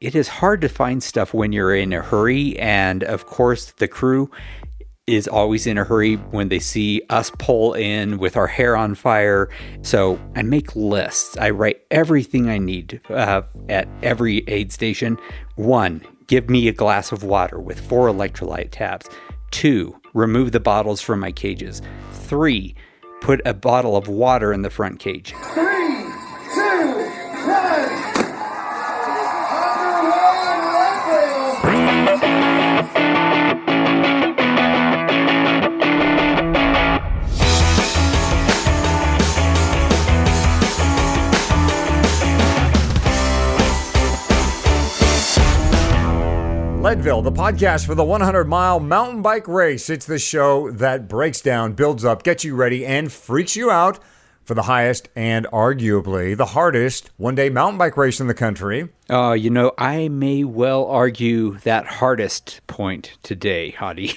it is hard to find stuff when you're in a hurry. And of course, the crew is always in a hurry when they see us pull in with our hair on fire. So I make lists. I write everything I need at every aid station. 1, give me a glass of water with 4 electrolyte tabs. 2, remove the bottles from my cages. 3, put a bottle of water in the front cage. 3, 2, 1. Leadville, the podcast for the 100-mile mountain bike race. It's the show that breaks down, builds up, gets you ready, and freaks you out for the highest and arguably the hardest one-day mountain bike race in the country. I may well argue that hardest point today, Hottie.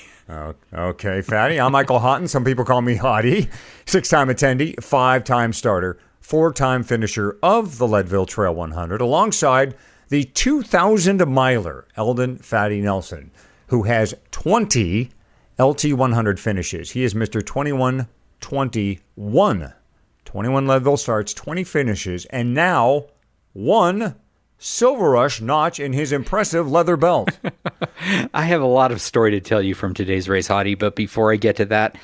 Okay, Fatty. I'm Michael Houghton. Some people call me Hottie. 6-time attendee, 5-time starter, 4-time finisher of the Leadville Trail 100, alongside the 2,000-miler, Eldon Fatty Nelson, who has 20 LT100 finishes. He is Mr. 21-21. 21 Leadville starts, 20 finishes, and now 1 Silver Rush notch in his impressive leather belt. I have a lot of story to tell you from today's race, Hottie, but before I get to that,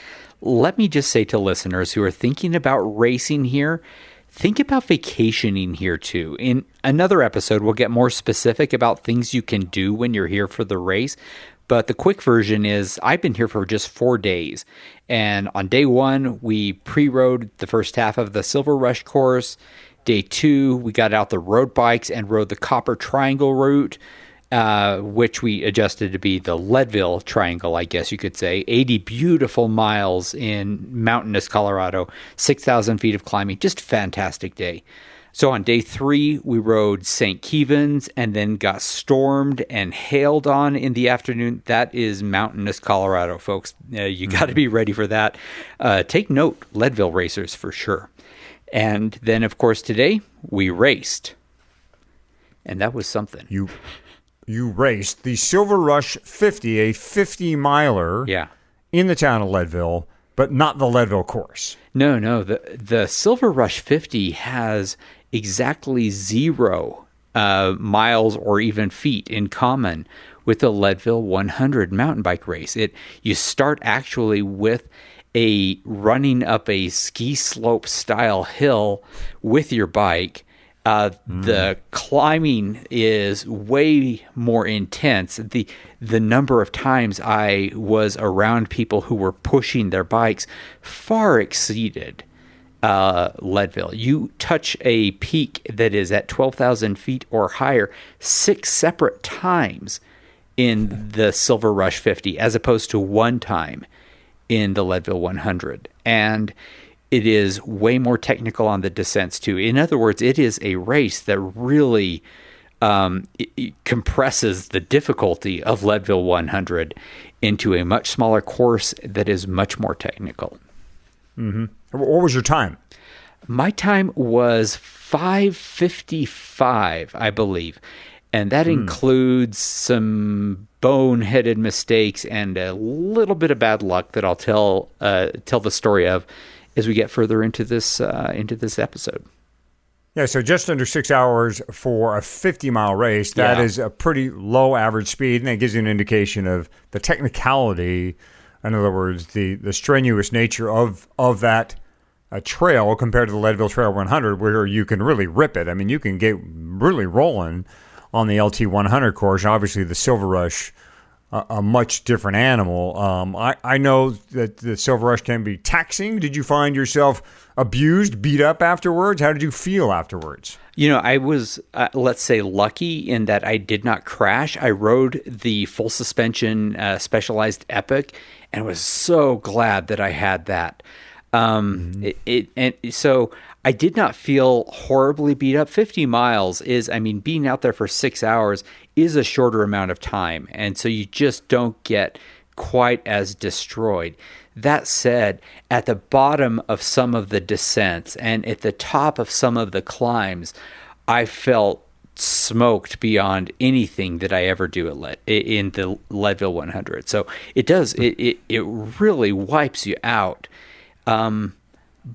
let me just say to listeners who are thinking about racing here, think about vacationing here too. In another episode, we'll get more specific about things you can do when you're here for the race. But the quick version is I've been here for just 4 days. And on day 1, we pre-rode the first half of the Silver Rush course. Day 2, we got out the road bikes and rode the Copper Triangle route, which we adjusted to be the Leadville Triangle, I guess you could say. 80 beautiful miles in mountainous Colorado, 6,000 feet of climbing, just fantastic day. So on day 3, we rode St. Kevin's and then got stormed and hailed on in the afternoon. That is mountainous Colorado, folks. You got to be ready for that. Take note, Leadville racers for sure. And then, of course, today we raced. And that was something. You raced the Silver Rush 50, a 50-miler in the town of Leadville, but not the Leadville course. No. The Silver Rush 50 has exactly 0 miles or even feet in common with the Leadville 100 mountain bike race. You start actually with a running up a ski slope style hill with your bike. The climbing is way more intense. The number of times I was around people who were pushing their bikes far exceeded Leadville. You touch a peak that is at 12,000 feet or higher 6 separate times in the Silver Rush 50, as opposed to 1 time in the Leadville 100. And it is way more technical on the descents too. In other words, it is a race that really it compresses the difficulty of Leadville 100 into a much smaller course that is much more technical. Mm-hmm. What was your time? My time was 5:55, I believe. And that includes some boneheaded mistakes and a little bit of bad luck that I'll tell the story of as we get further into this episode. Yeah, so just under 6 hours for a 50-mile race. That is a pretty low average speed, and it gives you an indication of the technicality. In other words, the strenuous nature of that trail compared to the Leadville Trail 100, where you can really rip it. I mean, you can get really rolling on the LT 100 course. Obviously, the Silver Rush, a much different animal. I know that the Silver Rush can be taxing. Did you find yourself abused, beat up afterwards? How did you feel afterwards? I was, let's say, lucky in that I did not crash. I rode the full suspension Specialized Epic and was so glad that I had that. So I did not feel horribly beat up. 50 miles being out there for 6 hours is a shorter amount of time. And so you just don't get quite as destroyed. That said, at the bottom of some of the descents and at the top of some of the climbs, I felt smoked beyond anything that I ever do in the Leadville 100. So it does, it really wipes you out.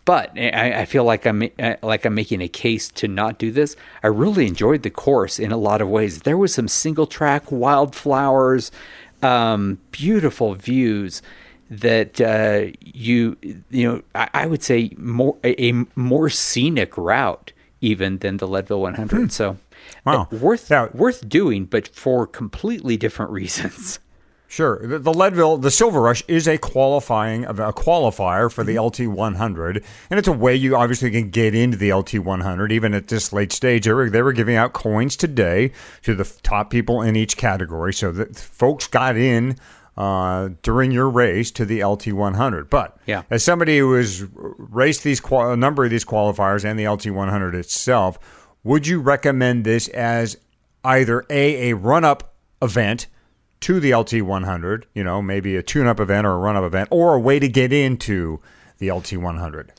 But I feel like I'm making a case to not do this. I really enjoyed the course in a lot of ways. There was some single track wildflowers, beautiful views that I would say a more scenic route even than the Leadville 100. So wow. worth doing, but for completely different reasons. Sure. The Leadville, the Silver Rush is a qualifier for the LT 100, and it's a way you obviously can get into the LT 100. Even at this late stage, they were giving out coins today to the top people in each category, so that folks got in during your race to the LT 100. But as somebody who has raced a number of these qualifiers and the LT 100 itself, would you recommend this as either a run-up event to the LT 100, maybe a tune-up event or a run-up event, or a way to get into the LT 100?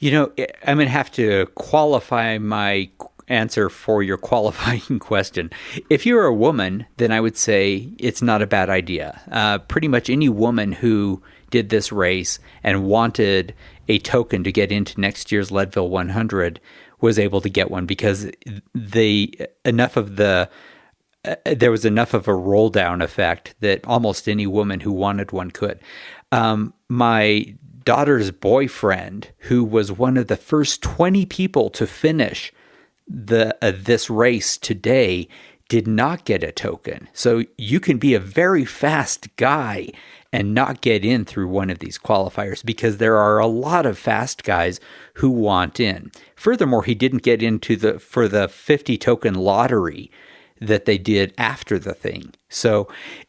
I'm going to have to qualify my answer for your qualifying question. If you're a woman, then I would say it's not a bad idea. Pretty much any woman who did this race and wanted a token to get into next year's Leadville 100 was able to get one because there was enough of a roll down effect that almost any woman who wanted one could. My daughter's boyfriend, who was one of the first 20 people to finish this race today, did not get a token. So you can be a very fast guy and not get in through one of these qualifiers because there are a lot of fast guys who want in. Furthermore, he didn't get into for the 50 token lottery that they did after the thing. So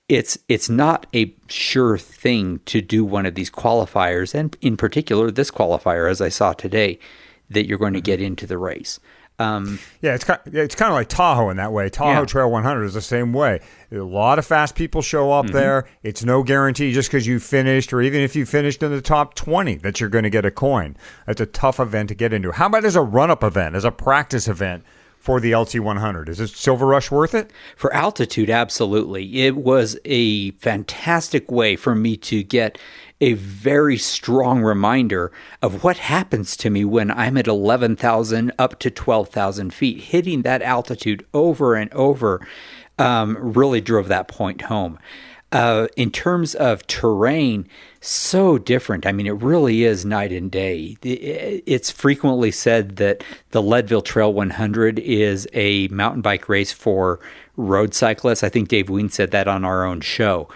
it's not a sure thing to do one of these qualifiers, and in particular this qualifier, as I saw today, that you're going to get into the race. It's kind of like Tahoe in that way. Tahoe Trail 100 is the same way. A lot of fast people show up there. It's no guarantee just because you finished, or even if you finished in the top 20, that you're going to get a coin. It's a tough event to get into. How about as a run-up event, as a practice event for the LT 100? Is it Silver Rush worth it? For altitude, absolutely. It was a fantastic way for me to get a very strong reminder of what happens to me when I'm at 11,000 up to 12,000 feet. Hitting that altitude over and over really drove that point home. In terms of terrain, so different. I mean, it really is night and day. It's frequently said that the Leadville Trail 100 is a mountain bike race for road cyclists. I think Dave Ween said that on our own show.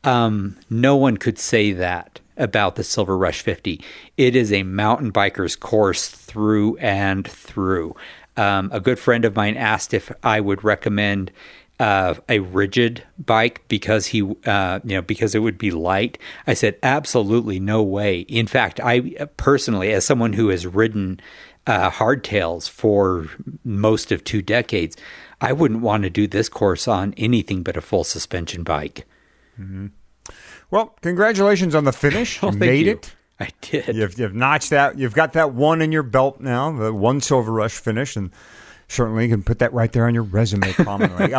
No one could say that about the Silver Rush 50. It is a mountain biker's course through and through. A good friend of mine asked if I would recommend a rigid bike because because it would be light. I said, absolutely no way. In fact, I personally, as someone who has ridden hardtails for most of 2 decades, I wouldn't want to do this course on anything but a full suspension bike. Mm-hmm. Well, congratulations on the finish. You made it. I did. You've notched that. You've got that one in your belt now, the one Silver Rush finish, and certainly you can put that right there on your resume prominently.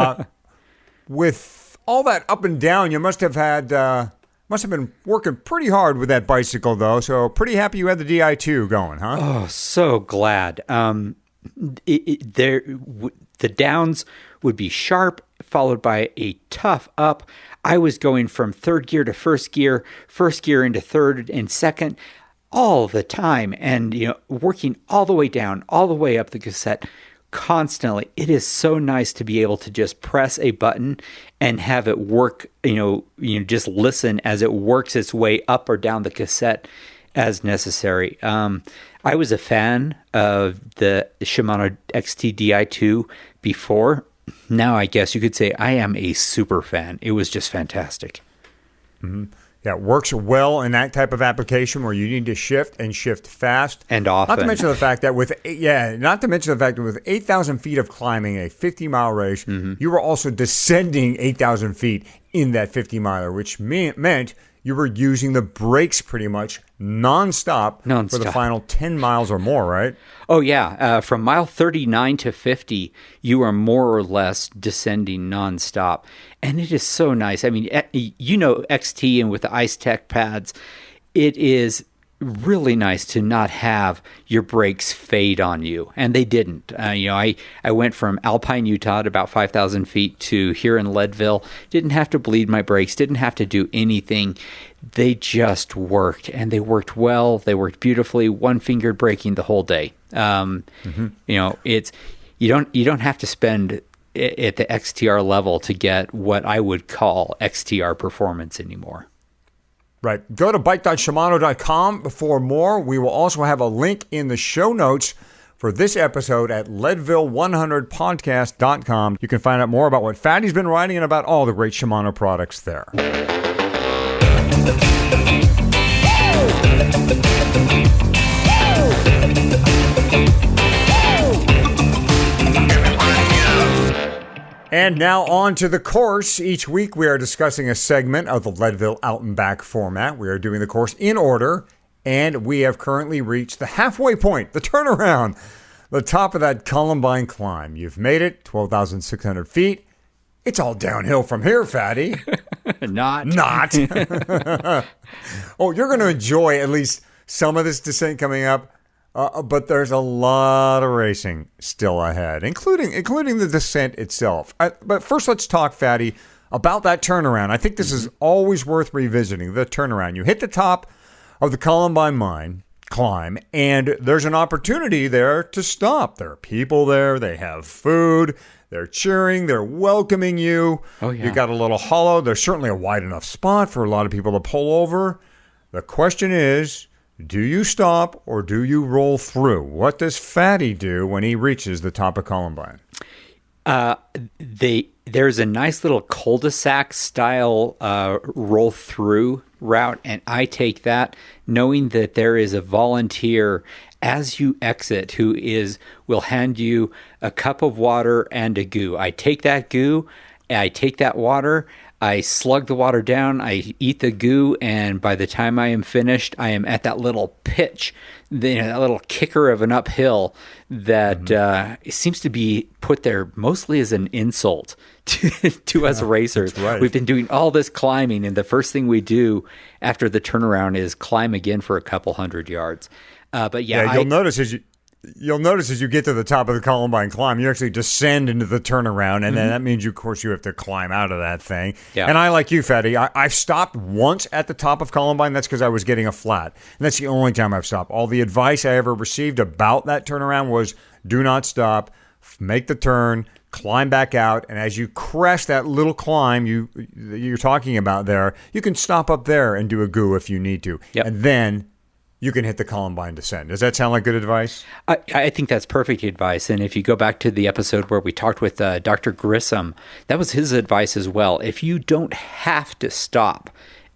With all that up and down, you must have been working pretty hard with that bicycle, though. So pretty happy you had the Di2 going, huh? Oh, so glad. The downs would be sharp, followed by a tough up. I was going from third gear to first gear into third and second all the time, and working all the way down, all the way up the cassette constantly. It is so nice to be able to just press a button and have it work, just listen as it works its way up or down the cassette as necessary. I was a fan of the Shimano XT Di2 before. Now I guess you could say I am a super fan. It was just fantastic. Mm-hmm. Yeah, it works well in that type of application where you need to shift and shift fast and often. Not to mention the fact that with 8,000 feet of climbing, a 50-mile race, you were also descending 8,000 feet in that 50-miler, which meant you were using the brakes pretty much nonstop for the final 10 miles or more, right? Oh, yeah. From mile 39 to 50, you are more or less descending nonstop. And it is so nice. I mean, you know, XT and with the Ice Tech pads, it is really nice to not have your brakes fade on you, and they didn't. I went from Alpine, Utah at about 5,000 feet to here in Leadville. Didn't have to bleed my brakes, didn't have to do anything. They just worked, and they worked well. They worked beautifully. One-fingered braking the whole day. You know, it's you don't have to spend at the XTR level to get what I would call XTR performance anymore. Right. Go to bike.shimano.com for more. We will also have a link in the show notes for this episode at Leadville100podcast.com. You can find out more about what Fatty's been writing and about all the great Shimano products there. And now on to the course. Each week we are discussing a segment of the Leadville Out and Back format. We are doing the course in order, and we have currently reached the halfway point, the turnaround, the top of that Columbine climb. You've made it, 12,600 feet. It's all downhill from here, Fatty. Not. Oh, you're going to enjoy at least some of this descent coming up. But there's a lot of racing still ahead, including the descent itself. But first, let's talk, Fatty, about that turnaround. I think this is always worth revisiting, the turnaround. You hit the top of the Columbine climb, and there's an opportunity there to stop. There are people there. They have food. They're cheering. They're welcoming you. Oh, yeah. You got a little hollow. There's certainly a wide enough spot for a lot of people to pull over. The question is, do you stop or do you roll through? What does Fatty do when he reaches the top of Columbine? There's a nice little cul-de-sac style roll through route, and I take that knowing that there is a volunteer as you exit who will hand you a cup of water and a goo. I take that goo, I take that water, I slug the water down, I eat the goo, and by the time I am finished, I am at that little pitch, that little kicker of an uphill that seems to be put there mostly as an insult to us racers. Right. We've been doing all this climbing, and the first thing we do after the turnaround is climb again for a couple hundred yards. But you'll notice as you get to the top of the Columbine climb, you actually descend into the turnaround, and then that means, of course, you have to climb out of that thing. Yeah. And I, like you, Fatty, I've stopped once at the top of Columbine. That's because I was getting a flat, and that's the only time I've stopped. All the advice I ever received about that turnaround was do not stop, make the turn, climb back out, and as you crest that little climb you're talking about there, you can stop up there and do a goo if you need to. Yep. And then you can hit the Columbine descent. Does that sound like good advice? I think that's perfect advice. And if you go back to the episode where we talked with Dr. Grissom, that was his advice as well. If you don't have to stop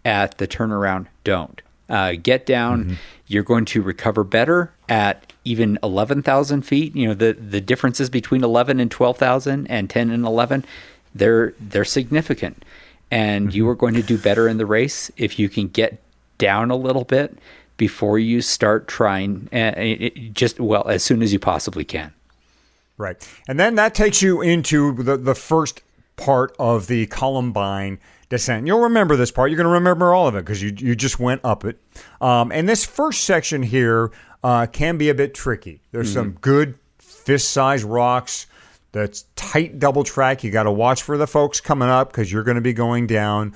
at the turnaround, don't. Get down. You're going to recover better at even 11,000 feet. You know, the differences between 11 and 12,000 and 10 and 11, they're significant. And you are going to do better in the race if you can get down a little bit before you start trying, as soon as you possibly can. Right. And then that takes you into the first part of the Columbine descent. You'll remember this part. You're going to remember all of it because you just went up it. And this first section here can be a bit tricky. There's some good fist-sized rocks. That's tight double track. You got to watch for the folks coming up because you're going to be going down.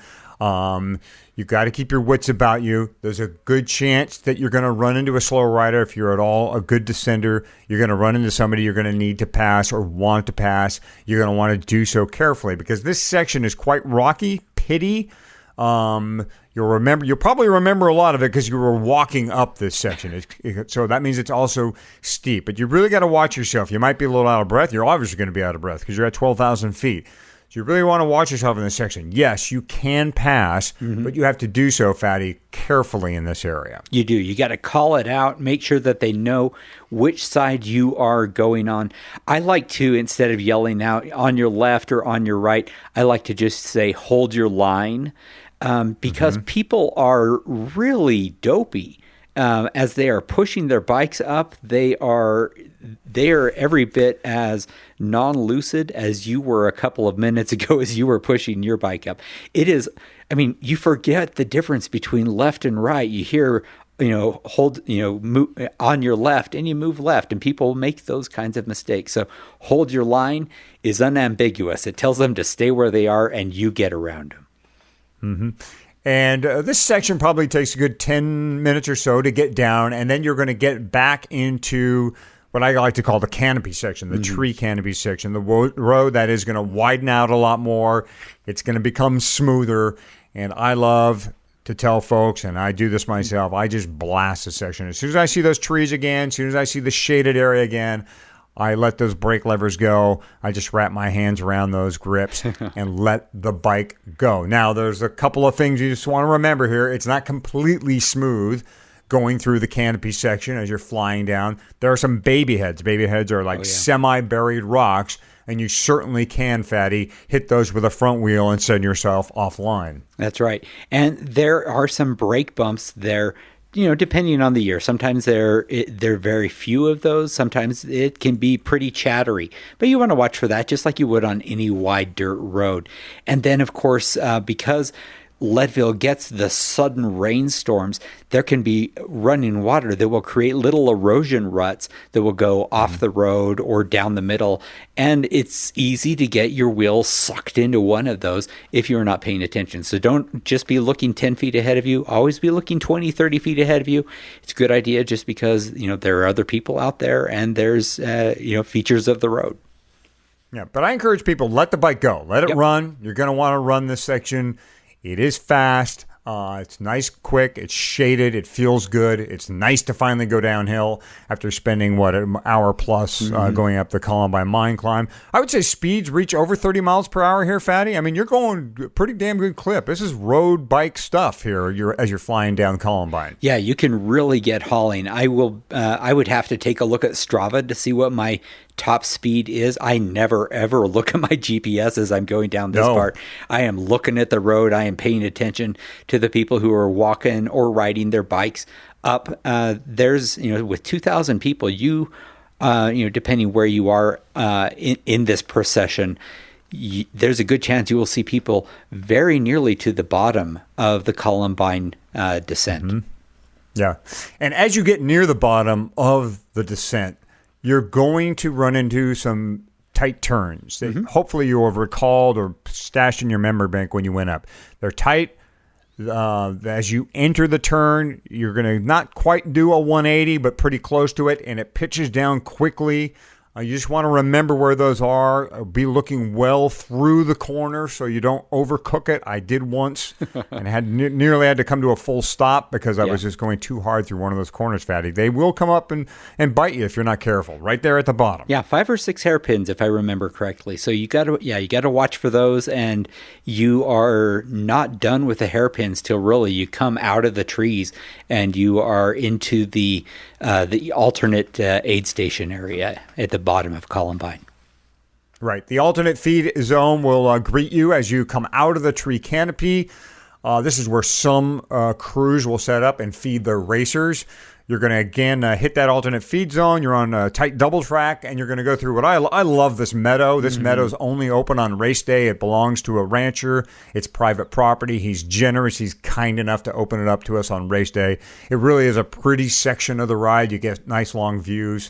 You got to keep your wits about you. There's a good chance that you're going to run into a slow rider. If you're at all a good descender, you're going to run into somebody you're going to need to pass or want to pass. You're going to want to do so carefully because this section is quite rocky, pitty. You'll probably remember a lot of it because you were walking up this section. So that means it's also steep. But you really got to watch yourself. You might be a little out of breath. You're obviously going to be out of breath because you're at 12,000 feet. So you really want to watch yourself in this section. Yes, you can pass, but you have to do so, Fatty, carefully in this area. You do. You got to call it out, make sure that they know which side you are going on. I like to, instead of yelling out on your left or on your right, I like to just say, hold your line. because people are really dopey. As they are pushing their bikes up, they are every bit as non-lucid as you were a couple of minutes ago as you were pushing your bike up. It is, I mean, you forget the difference between left and right. You hear, move on your left and you move left, and people make those kinds of mistakes. So hold your line is unambiguous. It tells them to stay where they are and you get around them. Mm-hmm. And this section probably takes a good 10 minutes or so to get down, and then you're going to get back into what I like to call the canopy section, the tree canopy section, the road that is going to widen out a lot more. It's going to become smoother, and I love to tell folks, and I do this myself, I just blast the section. As soon as I see those trees again, as soon as I see the shaded area again, I let those brake levers go. I just wrap my hands around those grips and let the bike go. Now, there's a couple of things you just want to remember here. It's not completely smooth going through the canopy section as you're flying down. There are some baby heads. Baby heads are like semi-buried rocks, and you certainly can, Fatty, hit those with a front wheel and send yourself offline. That's right. And there are some brake bumps there, depending on the year. Sometimes there are very few of those. Sometimes it can be pretty chattery. But you want to watch for that, just like you would on any wide dirt road. And then, of course, because Leadville gets the sudden rainstorms, there can be running water that will create little erosion ruts that will go off the road or down the middle. And it's easy to get your wheels sucked into one of those if you're not paying attention. So don't just be looking 10 feet ahead of you. Always be looking 20, 30 feet ahead of you. It's a good idea just because, there are other people out there and there's, features of the road. Yeah, but I encourage people, let the bike go. Let it run. You're going to want to run this section. It is fast. It's nice, quick. It's shaded. It feels good. It's nice to finally go downhill after spending, an hour plus going up the Columbine Mine climb. I would say speeds reach over 30 miles per hour here, Fatty. I mean, you're going a pretty damn good clip. This is road bike stuff here as you're flying down Columbine. Yeah, you can really get hauling. I would have to take a look at Strava to see what my top speed is. I never ever look at my GPS as I'm going down this part. I am looking at the road. I am paying attention to the people who are walking or riding their bikes up. There's, with 2,000 people, depending where you are in this procession, there's a good chance you will see people very nearly to the bottom of the Columbine descent. Mm-hmm. Yeah. And as you get near the bottom of the descent, you're going to run into some tight turns that hopefully you have recalled or stashed in your memory bank when you went up. They're tight. As you enter the turn, you're going to not quite do a 180, but pretty close to it, and it pitches down quickly. You just want to remember where those are. Be looking well through the corner so you don't overcook it. I did once and had nearly had to come to a full stop because I was just going too hard through one of those corners, Fatty. They will come up and bite you if you're not careful. Right there at the bottom. Yeah, 5 or 6 hairpins if I remember correctly. So you got to watch for those, and you are not done with the hairpins till really you come out of the trees and you are into the alternate aid station area at the bottom of Columbine. Right. The alternate feed zone will greet you as you come out of the tree canopy. This is where some crews will set up and feed their racers. You're going to, again, hit that alternate feed zone. You're on a tight double track, and you're going to go through what I love this meadow. This meadow's only open on race day. It belongs to a rancher. It's private property. He's generous. He's kind enough to open it up to us on race day. It really is a pretty section of the ride. You get nice long views.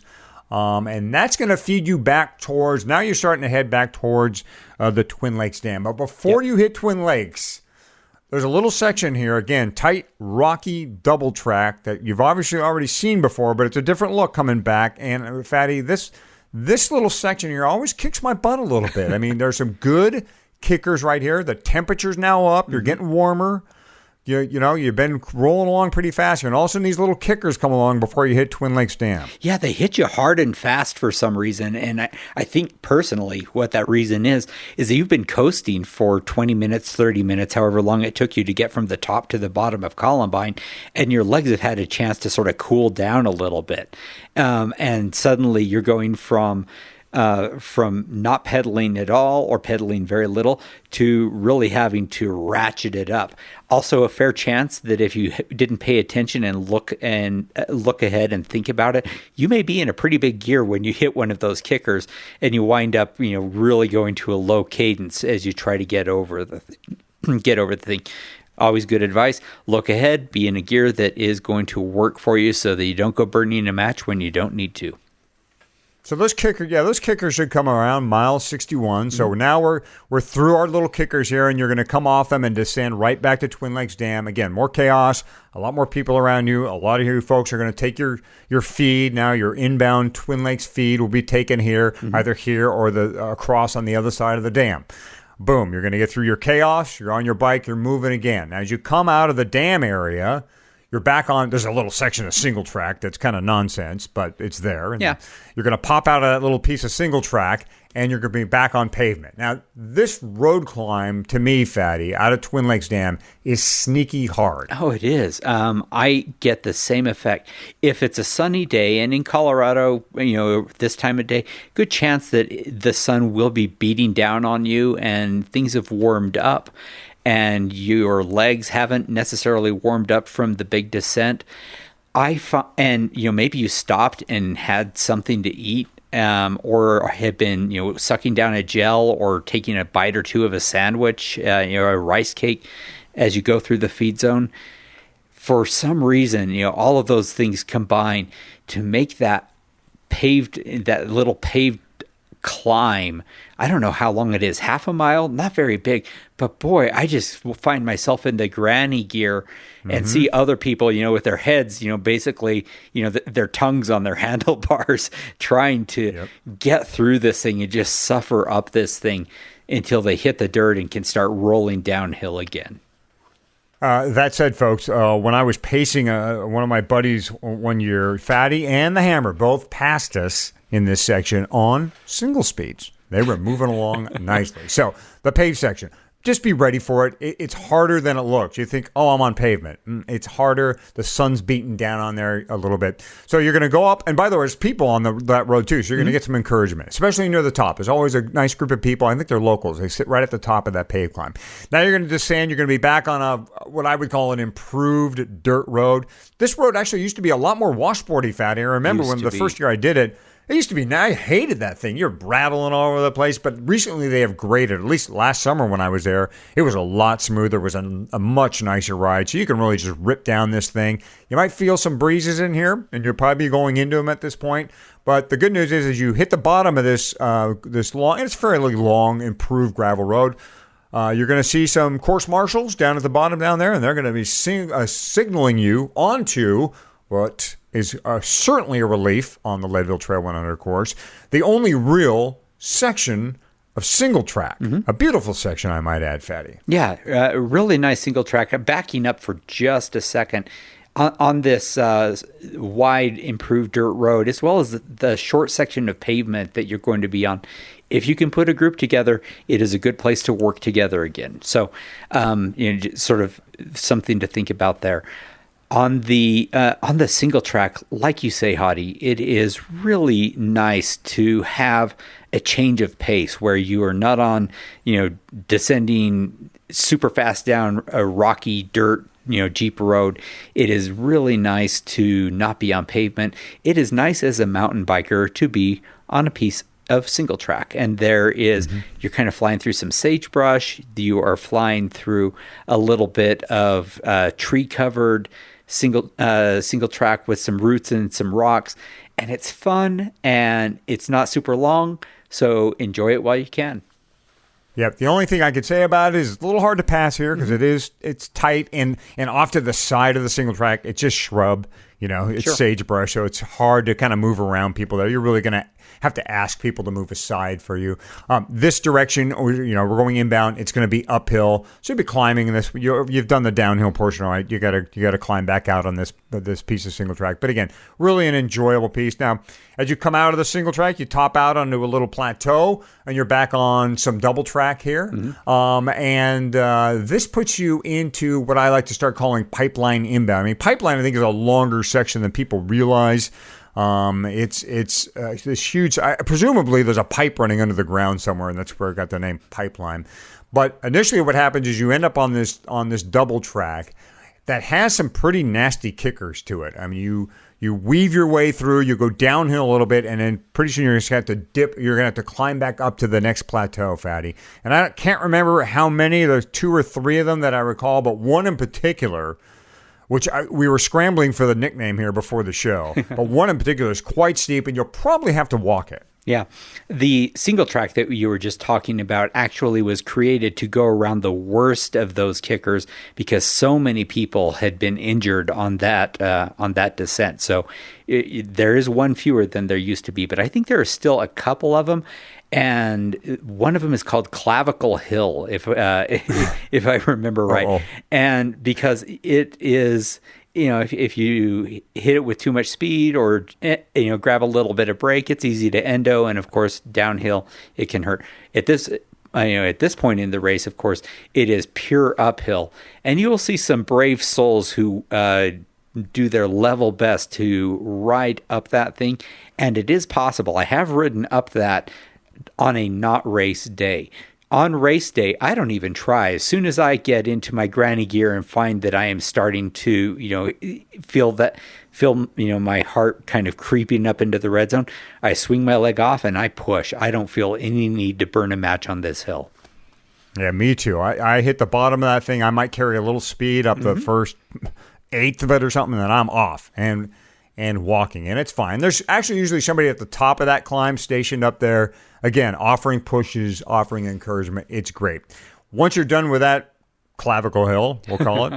And that's going to feed you back towards, now you're starting to head back towards the Twin Lakes Dam. But before you hit Twin Lakes, there's a little section here, again, tight, rocky double track that you've obviously already seen before, but it's a different look coming back. And, Fatty, this little section here always kicks my butt a little bit. I mean, there's some good kickers right here. The temperature's now up. You're getting warmer. You've been rolling along pretty fast here, and all of a sudden these little kickers come along before you hit Twin Lakes Dam. Yeah, they hit you hard and fast for some reason, and I think personally what that reason is that you've been coasting for 20 minutes, 30 minutes, however long it took you to get from the top to the bottom of Columbine, and your legs have had a chance to sort of cool down a little bit. And suddenly you're going from from not pedaling at all or pedaling very little to really having to ratchet it up. Also, a fair chance that if you didn't pay attention and look ahead and think about it, you may be in a pretty big gear when you hit one of those kickers and you wind up, really going to a low cadence as you try to get over the thing. Always good advice. Look ahead, be in a gear that is going to work for you so that you don't go burning a match when you don't need to. So those kickers should come around mile 61. So now we're through our little kickers here, and you're going to come off them and descend right back to Twin Lakes Dam. Again, more chaos, a lot more people around you. A lot of you folks are going to take your feed. Now your inbound Twin Lakes feed will be taken here, either here or across on the other side of the dam. Boom, you're going to get through your chaos. You're on your bike. You're moving again. Now, as you come out of the dam area, you're back on. There's a little section of single track that's kind of nonsense, but it's there. And you're going to pop out of that little piece of single track, and you're going to be back on pavement. Now, this road climb, to me, Fatty, out of Twin Lakes Dam, is sneaky hard. Oh, it is. I get the same effect. If it's a sunny day, and in Colorado, this time of day, good chance that the sun will be beating down on you, and things have warmed up, and your legs haven't necessarily warmed up from the big descent. Maybe you stopped and had something to eat, or had been, sucking down a gel or taking a bite or two of a sandwich, a rice cake as you go through the feed zone. For some reason, all of those things combine to make that little paved climb. I don't know how long it is, half a mile, not very big, but boy, I just find myself in the granny gear and see other people, with their heads, basically, their tongues on their handlebars trying to get through this thing and just suffer up this thing until they hit the dirt and can start rolling downhill again. That said, folks, when I was pacing one of my buddies one year, Fatty and the Hammer both passed us in this section on single speeds. They were moving along nicely. So the paved section, just be ready for it. It's harder than it looks. You think, oh, I'm on pavement. It's harder. The sun's beating down on there a little bit. So you're going to go up. And by the way, there's people on that road too. So you're going to get some encouragement, especially near the top. There's always a nice group of people. I think they're locals. They sit right at the top of that paved climb. Now you're going to descend. You're going to be back on what I would call an improved dirt road. This road actually used to be a lot more washboardy, Fatty. I remember when the first year I did it, it used to be, now I hated that thing. You're rattling all over the place. But recently they have graded, at least last summer when I was there, it was a lot smoother. It was a much nicer ride. So you can really just rip down this thing. You might feel some breezes in here, and you're probably going into them at this point. But the good news is, as you hit the bottom of this long, and it's fairly long, improved gravel road, you're going to see some course marshals down at the bottom down there, and they're going to be signaling you onto what is certainly a relief on the Leadville Trail 100 course. The only real section of single track. A beautiful section, I might add, Fatty. Yeah, a really nice single track. Backing up for just a second. On this wide, improved dirt road, as well as the short section of pavement that you're going to be on, if you can put a group together, it is a good place to work together again. So, sort of something to think about there. On the single track, like you say, Hottie, it is really nice to have a change of pace where you are not on, descending super fast down a rocky dirt, Jeep road. It is really nice to not be on pavement. It is nice as a mountain biker to be on a piece of single track. And there is, you're kind of flying through some sagebrush. You are flying through a little bit of tree covered single track with some roots and some rocks, and it's fun and it's not super long, so enjoy it while you can. Yep. The only thing I could say about it is it's a little hard to pass here because it's tight and off to the side of the single track, it's just shrub. It's sagebrush, so it's hard to kind of move around people there. You're really going to have to ask people to move aside for you. This direction, we're going inbound. It's going to be uphill, so you'll be climbing this. You've done the downhill portion, all right? You got to climb back out on this piece of single track. But again, really an enjoyable piece. Now, as you come out of the single track, you top out onto a little plateau, and you're back on some double track here. This puts you into what I like to start calling pipeline inbound. I mean, pipeline, I think, is a longer section than people realize. It's this huge. Presumably, there's a pipe running under the ground somewhere, and that's where it got the name pipeline. But initially, what happens is you end up on this double track that has some pretty nasty kickers to it. I mean, you weave your way through, you go downhill a little bit, and then pretty soon you're just going to have to dip. You're going to have to climb back up to the next plateau, Fatty. And I can't remember how many. There's 2 or 3 of them that I recall, but one in particular, which we were scrambling for the nickname here before the show, but one in particular is quite steep, and you'll probably have to walk it. Yeah. The single track that you were just talking about actually was created to go around the worst of those kickers because so many people had been injured on that descent. So there is one fewer than there used to be, but I think there are still a couple of them. And one of them is called Clavicle Hill, if I remember right. Uh-oh. And because it is, if you hit it with too much speed or, grab a little bit of brake, it's easy to endo. And of course, downhill, it can hurt. At this point in the race, of course, it is pure uphill. And you will see some brave souls who do their level best to ride up that thing. And it is possible. I have ridden up that on a not race day. On race day, I don't even try. As soon as I get into my granny gear and find that I am starting to, feel my heart kind of creeping up into the red zone, I swing my leg off and I push. I don't feel any need to burn a match on this hill. Yeah, me too. I hit the bottom of that thing. I might carry a little speed up the first eighth of it or something, and I'm off and walking, and it's fine. There's actually usually somebody at the top of that climb stationed up there, again, offering pushes, offering encouragement. It's great. Once you're done with that clavicle hill, we'll call it,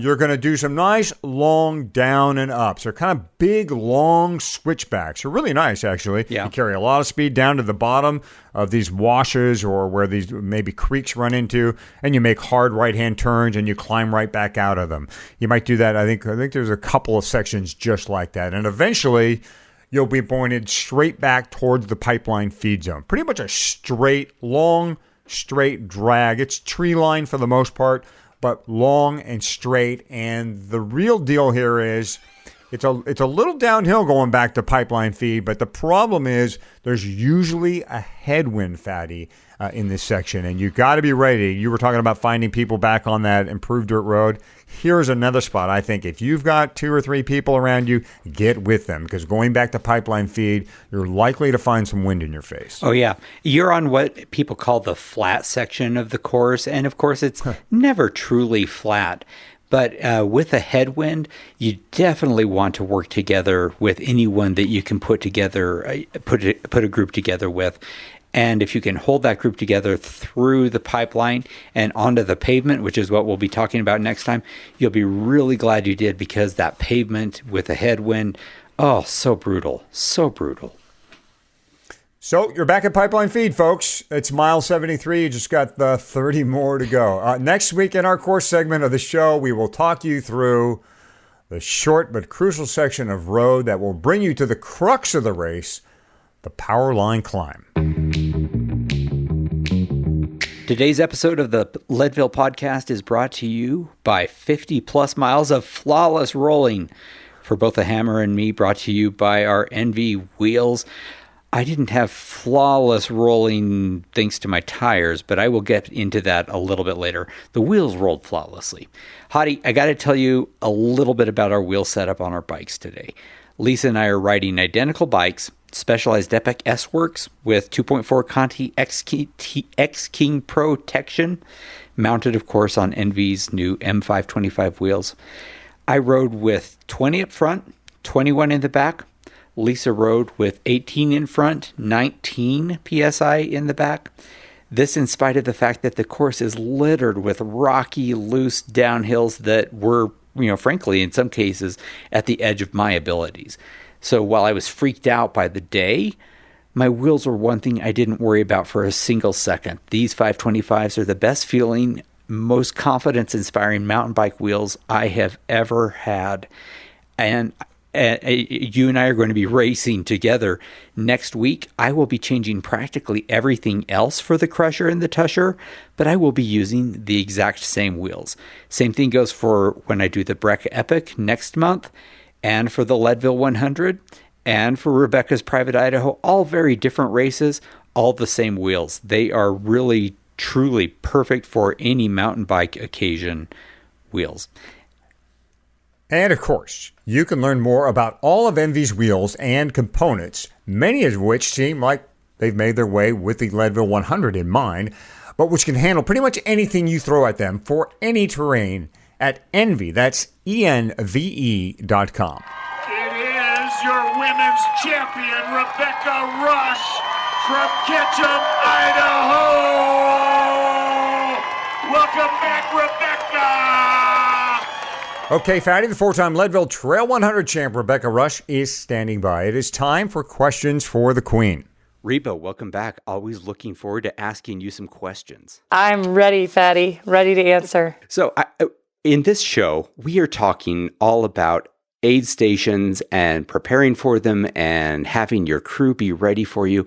you're going to do some nice long down and ups. They're kind of big, long switchbacks. They're really nice, actually. Yeah. You carry a lot of speed down to the bottom of these washes or where these maybe creeks run into, and you make hard right-hand turns and you climb right back out of them. You might do that. I think there's a couple of sections just like that. And eventually, you'll be pointed straight back towards the pipeline feed zone. Pretty much a straight drag. It's tree line for the most part, but long and straight. And the real deal here is it's a little downhill going back to pipeline feed, but the problem is there's usually a headwind, Fatty, in this section, and you got to be ready. You were talking about finding people back on that improved dirt road. Here's another spot. I think if you've got 2 or 3 people around you, get with them, because going back to pipeline feed, you're likely to find some wind in your face. Oh, yeah. You're on what people call the flat section of the course, and of course, it's never truly flat. But with a headwind, you definitely want to work together with anyone that you can put a group together with. And if you can hold that group together through the pipeline and onto the pavement, which is what we'll be talking about next time, you'll be really glad you did, because that pavement with a headwind, so brutal, so brutal. So you're back at pipeline feed, folks. It's mile 73. You just got the 30 more to go. Next week in our course segment of the show, we will talk you through the short but crucial section of road that will bring you to the crux of the race, the power line climb. Today's episode of the Leadville podcast is brought to you by 50 plus miles of flawless rolling for both the Hammer and me, brought to you by our Envy wheels. I didn't have flawless rolling thanks to my tires, but I will get into that a little bit later. The wheels rolled flawlessly. Hottie, I got to tell you a little bit about our wheel setup on our bikes today. Lisa and I are riding identical bikes, Specialized Epic S-Works with 2.4 Conti X King protection, mounted, of course, on Envy's new M525 wheels. I rode with 20 up front, 21 in the back. Lisa rode with 18 in front, 19 PSI in the back. This in spite of the fact that the course is littered with rocky, loose downhills that were, frankly, in some cases, at the edge of my abilities. So while I was freaked out by the day, my wheels were one thing I didn't worry about for a single second. These 525s are the best feeling, most confidence-inspiring mountain bike wheels I have ever had. And you and I are going to be racing together next week. I will be changing practically everything else for the Crusher and the Tusher, but I will be using the exact same wheels. Same thing goes for when I do the Breck Epic next month, and for the Leadville 100, And for Rebecca's Private Idaho, all very different races, all the same wheels. They are really, truly perfect for any mountain bike occasion wheels. And of course, you can learn more about all of Envy's wheels and components, many of which seem like they've made their way with the Leadville 100 in mind, but which can handle pretty much anything you throw at them for any terrain at Envy. That's ENVE.com. It is your women's champion, Rebecca Rush from Ketchum, Idaho. Welcome back, Rebecca. Okay, Fatty, the four-time Leadville Trail 100 champ, Rebecca Rush, is standing by. It is time for questions for the Queen. Reba, welcome back. Always looking forward to asking you some questions. I'm ready, Fatty. Ready to answer. So in this show, we are talking all about aid stations and preparing for them and having your crew be ready for you.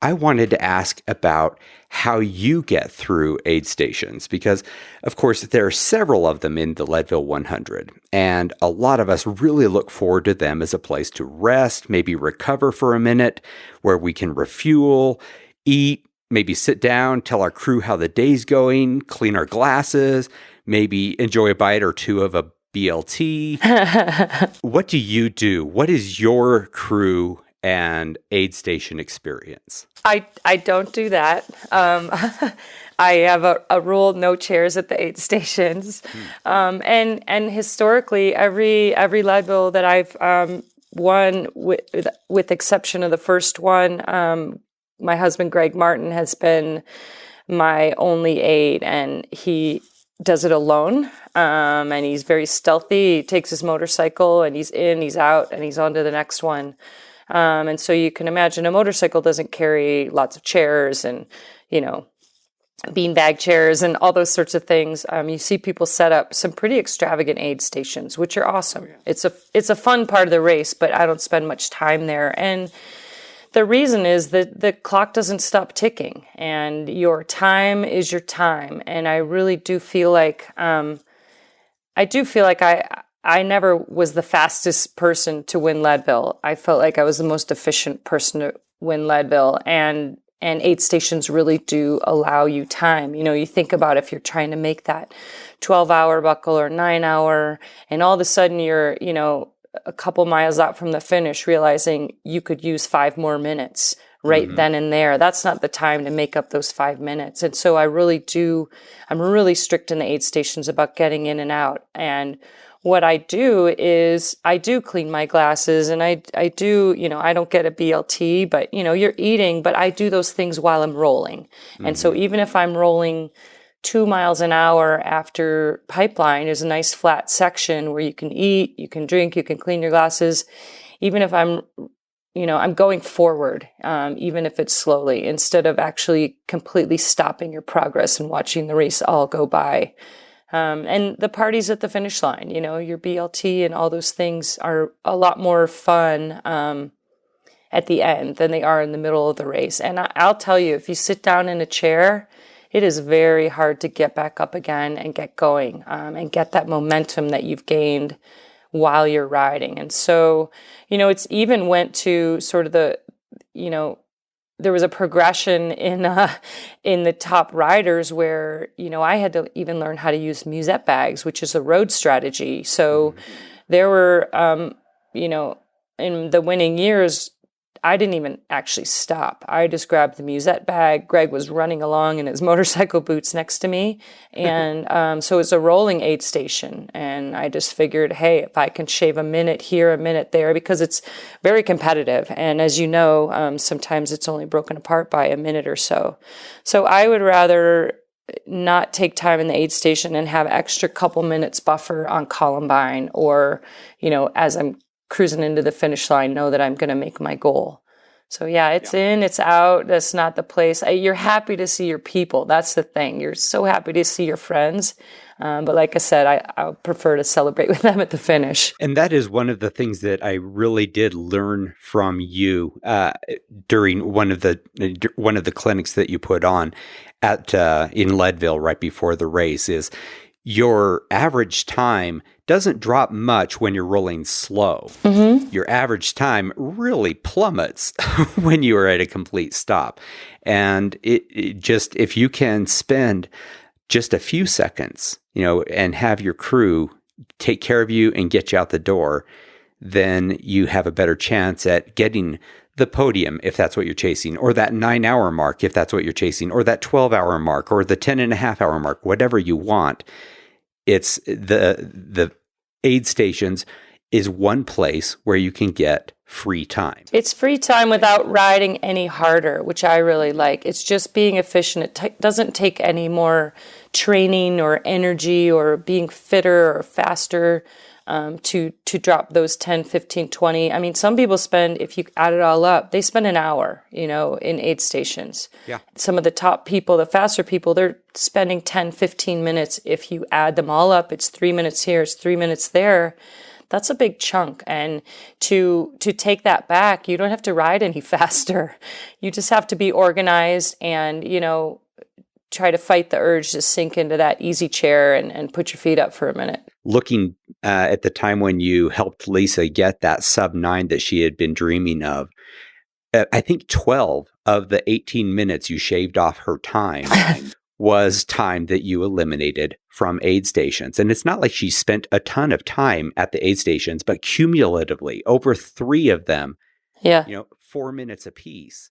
I wanted to ask about how you get through aid stations because, of course, there are several of them in the Leadville 100, and a lot of us really look forward to them as a place to rest, maybe recover for a minute, where we can refuel, eat, maybe sit down, tell our crew how the day's going, clean our glasses, maybe enjoy a bite or two of a BLT. What do you do? What is your crew and aid station experience? I don't do that. I have a rule: no chairs at the aid stations. And historically, every Leadville that I've won, with exception of the first one, my husband Greg Martin has been my only aid, and he does it alone. And he's very stealthy. He takes his motorcycle and he's in, he's out, and he's on to the next one. And so you can imagine a motorcycle doesn't carry lots of chairs and, beanbag chairs and all those sorts of things. You see people set up some pretty extravagant aid stations, which are awesome. It's a fun part of the race, but I don't spend much time there. And the reason is that the clock doesn't stop ticking, and your time is your time. And I really do feel like, I never was the fastest person to win Leadville. I felt like I was the most efficient person to win Leadville, and aid stations really do allow you time. You think about if you're trying to make that 12-hour buckle or 9-hour, and all of a sudden you're, a couple miles out from the finish, realizing you could use 5 more minutes right then and there. That's not the time to make up those 5 minutes. And so I'm really strict in the aid stations about getting in and out. And what I do is I do clean my glasses, and I do, I don't get a BLT, but, you're eating, but I do those things while I'm rolling. And so even if I'm rolling 2 miles an hour after pipeline, is a nice flat section where you can eat, you can drink, you can clean your glasses. Even if I'm going forward, even if it's slowly, instead of actually completely stopping your progress and watching the race all go by. And the parties at the finish line, your BLT and all those things are a lot more fun at the end than they are in the middle of the race. And I'll tell you, if you sit down in a chair, it is very hard to get back up again and get going and get that momentum that you've gained while you're riding. And so, it's even went to sort of the, there was a progression in the top riders where, I had to even learn how to use musette bags, which is a road strategy. So there were, in the winning years, I didn't even actually stop. I just grabbed the musette bag. Greg was running along in his motorcycle boots next to me. And so it's a rolling aid station. And I just figured, hey, if I can shave a minute here, a minute there, because it's very competitive. And as you know, sometimes it's only broken apart by a minute or so. So I would rather not take time in the aid station and have extra couple minutes buffer on Columbine, or, as I'm cruising into the finish line, know that I'm going to make my goal. So yeah, it's in, it's out. That's not the place. You're happy to see your people. That's the thing. You're so happy to see your friends. But like I said, I prefer to celebrate with them at the finish. And that is one of the things that I really did learn from you during one of the clinics that you put on at in Leadville right before the race is your average time doesn't drop much when you're rolling slow. Your average time really plummets when you are at a complete stop. And it just, if you can spend just a few seconds, and have your crew take care of you and get you out the door, then you have a better chance at getting the podium if that's what you're chasing, or that 9-hour mark if that's what you're chasing, or that 12-hour mark, or the 10.5-hour mark, whatever you want. It's the aid stations is one place where you can get free time. It's free time without riding any harder, which I really like. It's just being efficient. It doesn't take any more training or energy or being fitter or faster to drop those 10, 15, 20. I mean, some people spend, if you add it all up, they spend an hour, in aid stations. Yeah. Some of the top people, the faster people, they're spending 10, 15 minutes. If you add them all up, it's 3 minutes here, it's 3 minutes there. That's a big chunk. And to take that back, you don't have to ride any faster. You just have to be organized and, try to fight the urge to sink into that easy chair and put your feet up for a minute. Looking at the time when you helped Lisa get that sub-9 that she had been dreaming of, I think 12 of the 18 minutes you shaved off her time was time that you eliminated from aid stations. And it's not like she spent a ton of time at the aid stations, but cumulatively over 3 of them, 4 minutes apiece,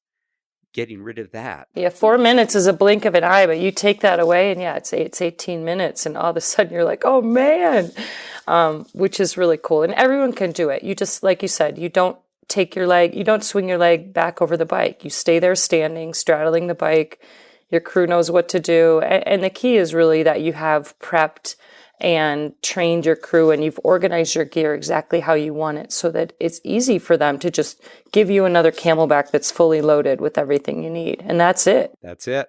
getting rid of that. Yeah, 4 minutes is a blink of an eye, but you take that away and it's 18 minutes and all of a sudden you're like, oh man, which is really cool. And everyone can do it. You just, like you said, you don't swing your leg back over the bike. You stay there standing, straddling the bike. Your crew knows what to do. And the key is really that you have prepped and trained your crew and you've organized your gear exactly how you want it so that it's easy for them to just give you another Camelback that's fully loaded with everything you need. And that's it. That's it.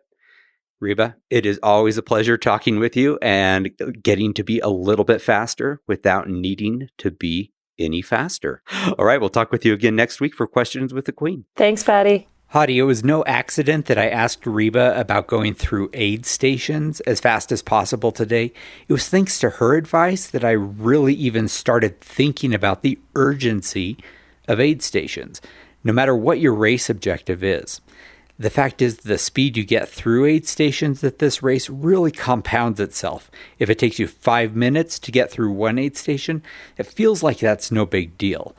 Reba, it is always a pleasure talking with you and getting to be a little bit faster without needing to be any faster. All right, we'll talk with you again next week for Questions with the Queen. Thanks, Fatty. Hottie, it was no accident that I asked Reba about going through aid stations as fast as possible today. It was thanks to her advice that I really even started thinking about the urgency of aid stations, no matter what your race objective is. The fact is, the speed you get through aid stations at this race really compounds itself. If it takes you 5 minutes to get through one aid station, it feels like that's no big deal.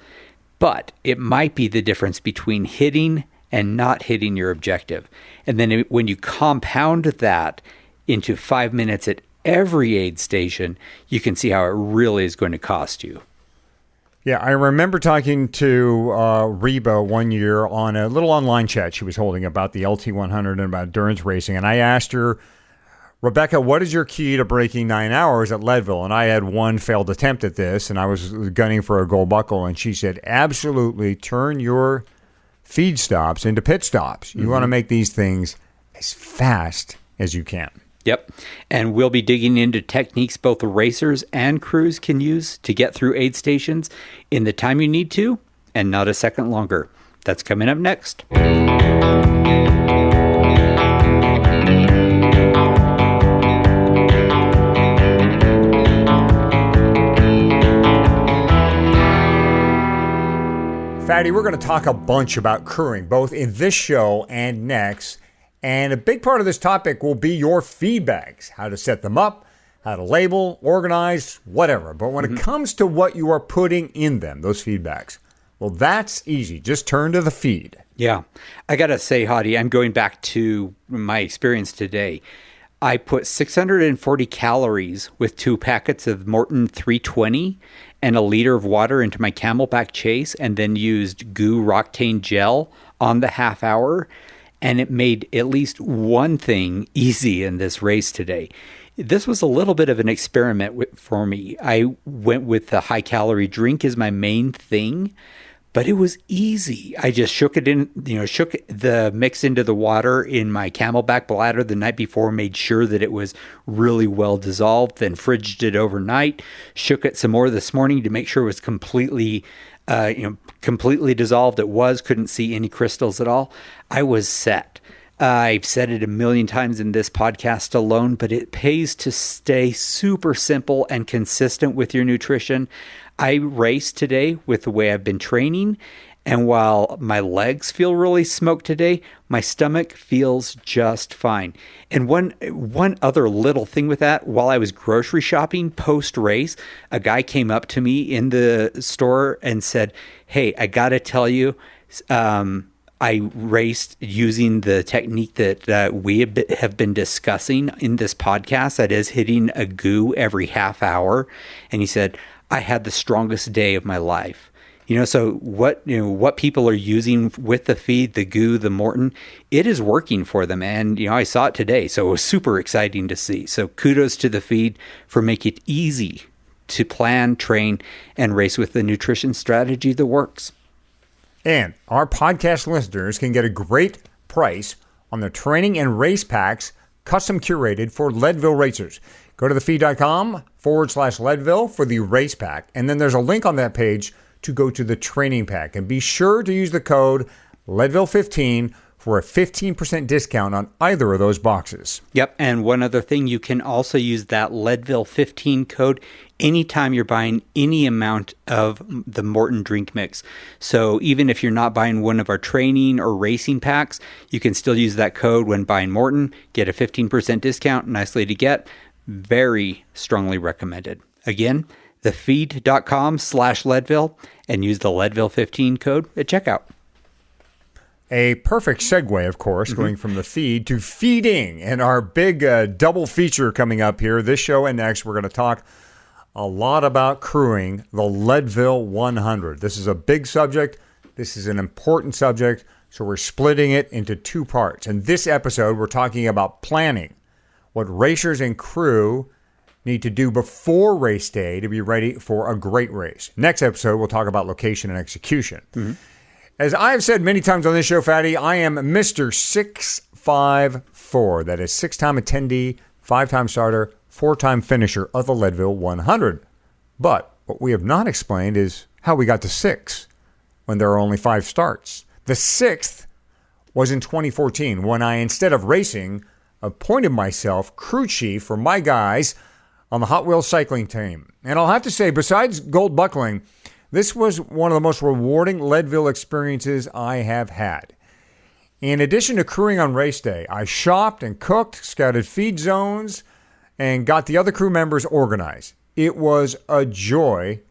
But it might be the difference between hitting and not hitting your objective. And then when you compound that into 5 minutes at every aid station, you can see how it really is going to cost you. Yeah, I remember talking to Reba one year on a little online chat she was holding about the LT100 and about endurance racing. And I asked her, Rebecca, what is your key to breaking 9 hours at Leadville? And I had one failed attempt at this, and I was gunning for a gold buckle. And she said, absolutely turn your feed stops into pit stops. You want to make these things as fast as you can. Yep. And we'll be digging into techniques both racers and crews can use to get through aid stations in the time you need to and not a second longer. That's coming up next. Fatty, we're going to talk a bunch about crewing, both in this show and next. And a big part of this topic will be your feed bags, how to set them up, how to label, organize, whatever. But when it comes to what you are putting in them, those feed bags, well, that's easy. Just turn to the feed. Yeah. I got to say, Hottie, I'm going back to my experience today. I put 640 calories with 2 packets of Morton 320 and a liter of water into my Camelback Chase and then used Goo Roctane gel on the half hour. And it made at least one thing easy in this race today. This was a little bit of an experiment for me. I went with the high-calorie drink as my main thing, but it was easy. I just shook it in, shook the mix into the water in my Camelback bladder the night before, made sure that it was really well dissolved, then fridged it overnight, shook it some more this morning to make sure it was completely dissolved. It couldn't see any crystals at all. I was set. I've said it a million times in this podcast alone, but it pays to stay super simple and consistent with your nutrition. I raced today with the way I've been training, and while my legs feel really smoked today, my stomach feels just fine. And one other little thing with that, while I was grocery shopping post-race, a guy came up to me in the store and said, "Hey, I got to tell you, I raced using the technique that we have been discussing in this podcast, that is hitting a goo every half hour." And he said, "I had the strongest day of my life." So what people are using with the feed, the goo, the Morton, it is working for them. And, I saw it today. So it was super exciting to see. So kudos to the feed for making it easy to plan, train, and race with the nutrition strategy that works. And our podcast listeners can get a great price on the training and race packs custom curated for Leadville racers. Go to thefeed.com/Leadville for the race pack. And then there's a link on that page to go to the training pack. And be sure to use the code Leadville15 for a 15% discount on either of those boxes. Yep. And one other thing, you can also use that Leadville15 code anytime you're buying any amount of the Morton drink mix. So even if you're not buying one of our training or racing packs, you can still use that code when buying Morton, get a 15% discount, nicely to get. Very strongly recommended. Again, thefeed.com/Leadville and use the Leadville15 code at checkout. A perfect segue, of course, going from the feed to feeding. And our big double feature coming up here, this show and next, we're going to talk a lot about crewing the Leadville 100. This is a big subject. This is an important subject. So we're splitting it into two parts. In this episode, we're talking about planning, what racers and crew need to do before race day to be ready for a great race. Next episode, we'll talk about location and execution. As I've said many times on this show, Fatty, I am Mr. 654. That is 6-time attendee, 5-time starter, 4-time finisher of the Leadville 100. But what we have not explained is how we got to 6 when there are only 5 starts. The 6th was in 2014 when I, instead of racing, appointed myself crew chief for my guys on the Hot Wheels cycling team. And I'll have to say, besides gold buckling, this was one of the most rewarding Leadville experiences I have had. In addition to crewing on race day, I shopped and cooked, scouted feed zones, and got the other crew members organized. It was a joy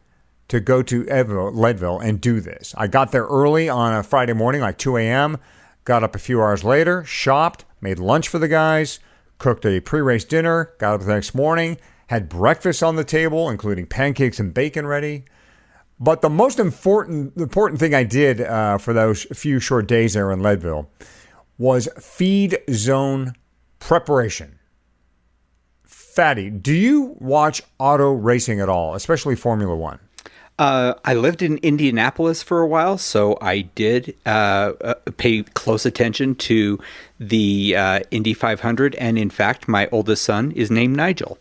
to go to Leadville and do this. I got there early on a Friday morning, like 2 a.m., got up a few hours later, shopped, made lunch for the guys, cooked a pre-race dinner, got up the next morning, had breakfast on the table, including pancakes and bacon ready. But the most important thing I did for those few short days there in Leadville was feed zone preparation. Fatty, do you watch auto racing at all, especially Formula One? I lived in Indianapolis for a while, so I did pay close attention to the Indy 500. And in fact, my oldest son is named Nigel.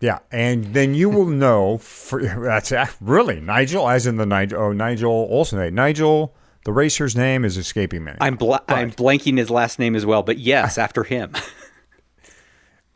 Yeah, and then you will know, that's really Nigel, as in the Nigel Olsen. Nigel, the racer's name is escaping me. I'm blanking his last name as well, but yes, after him.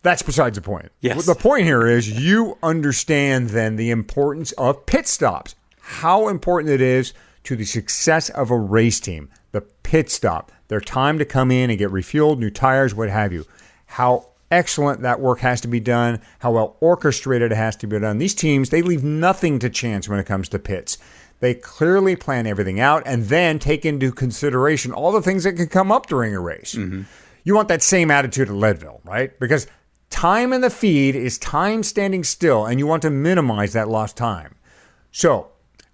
That's besides the point. Yes. The point here is you understand then the importance of pit stops, how important it is to the success of a race team, the pit stop, their time to come in and get refueled, new tires, what have you, how excellent that work has to be done, how well orchestrated it has to be done. These teams, they leave nothing to chance when it comes to pits. They clearly plan everything out and then take into consideration all the things that can come up during a race. You want that same attitude at Leadville, right? Because time in the feed is time standing still, and you want to minimize that lost time. So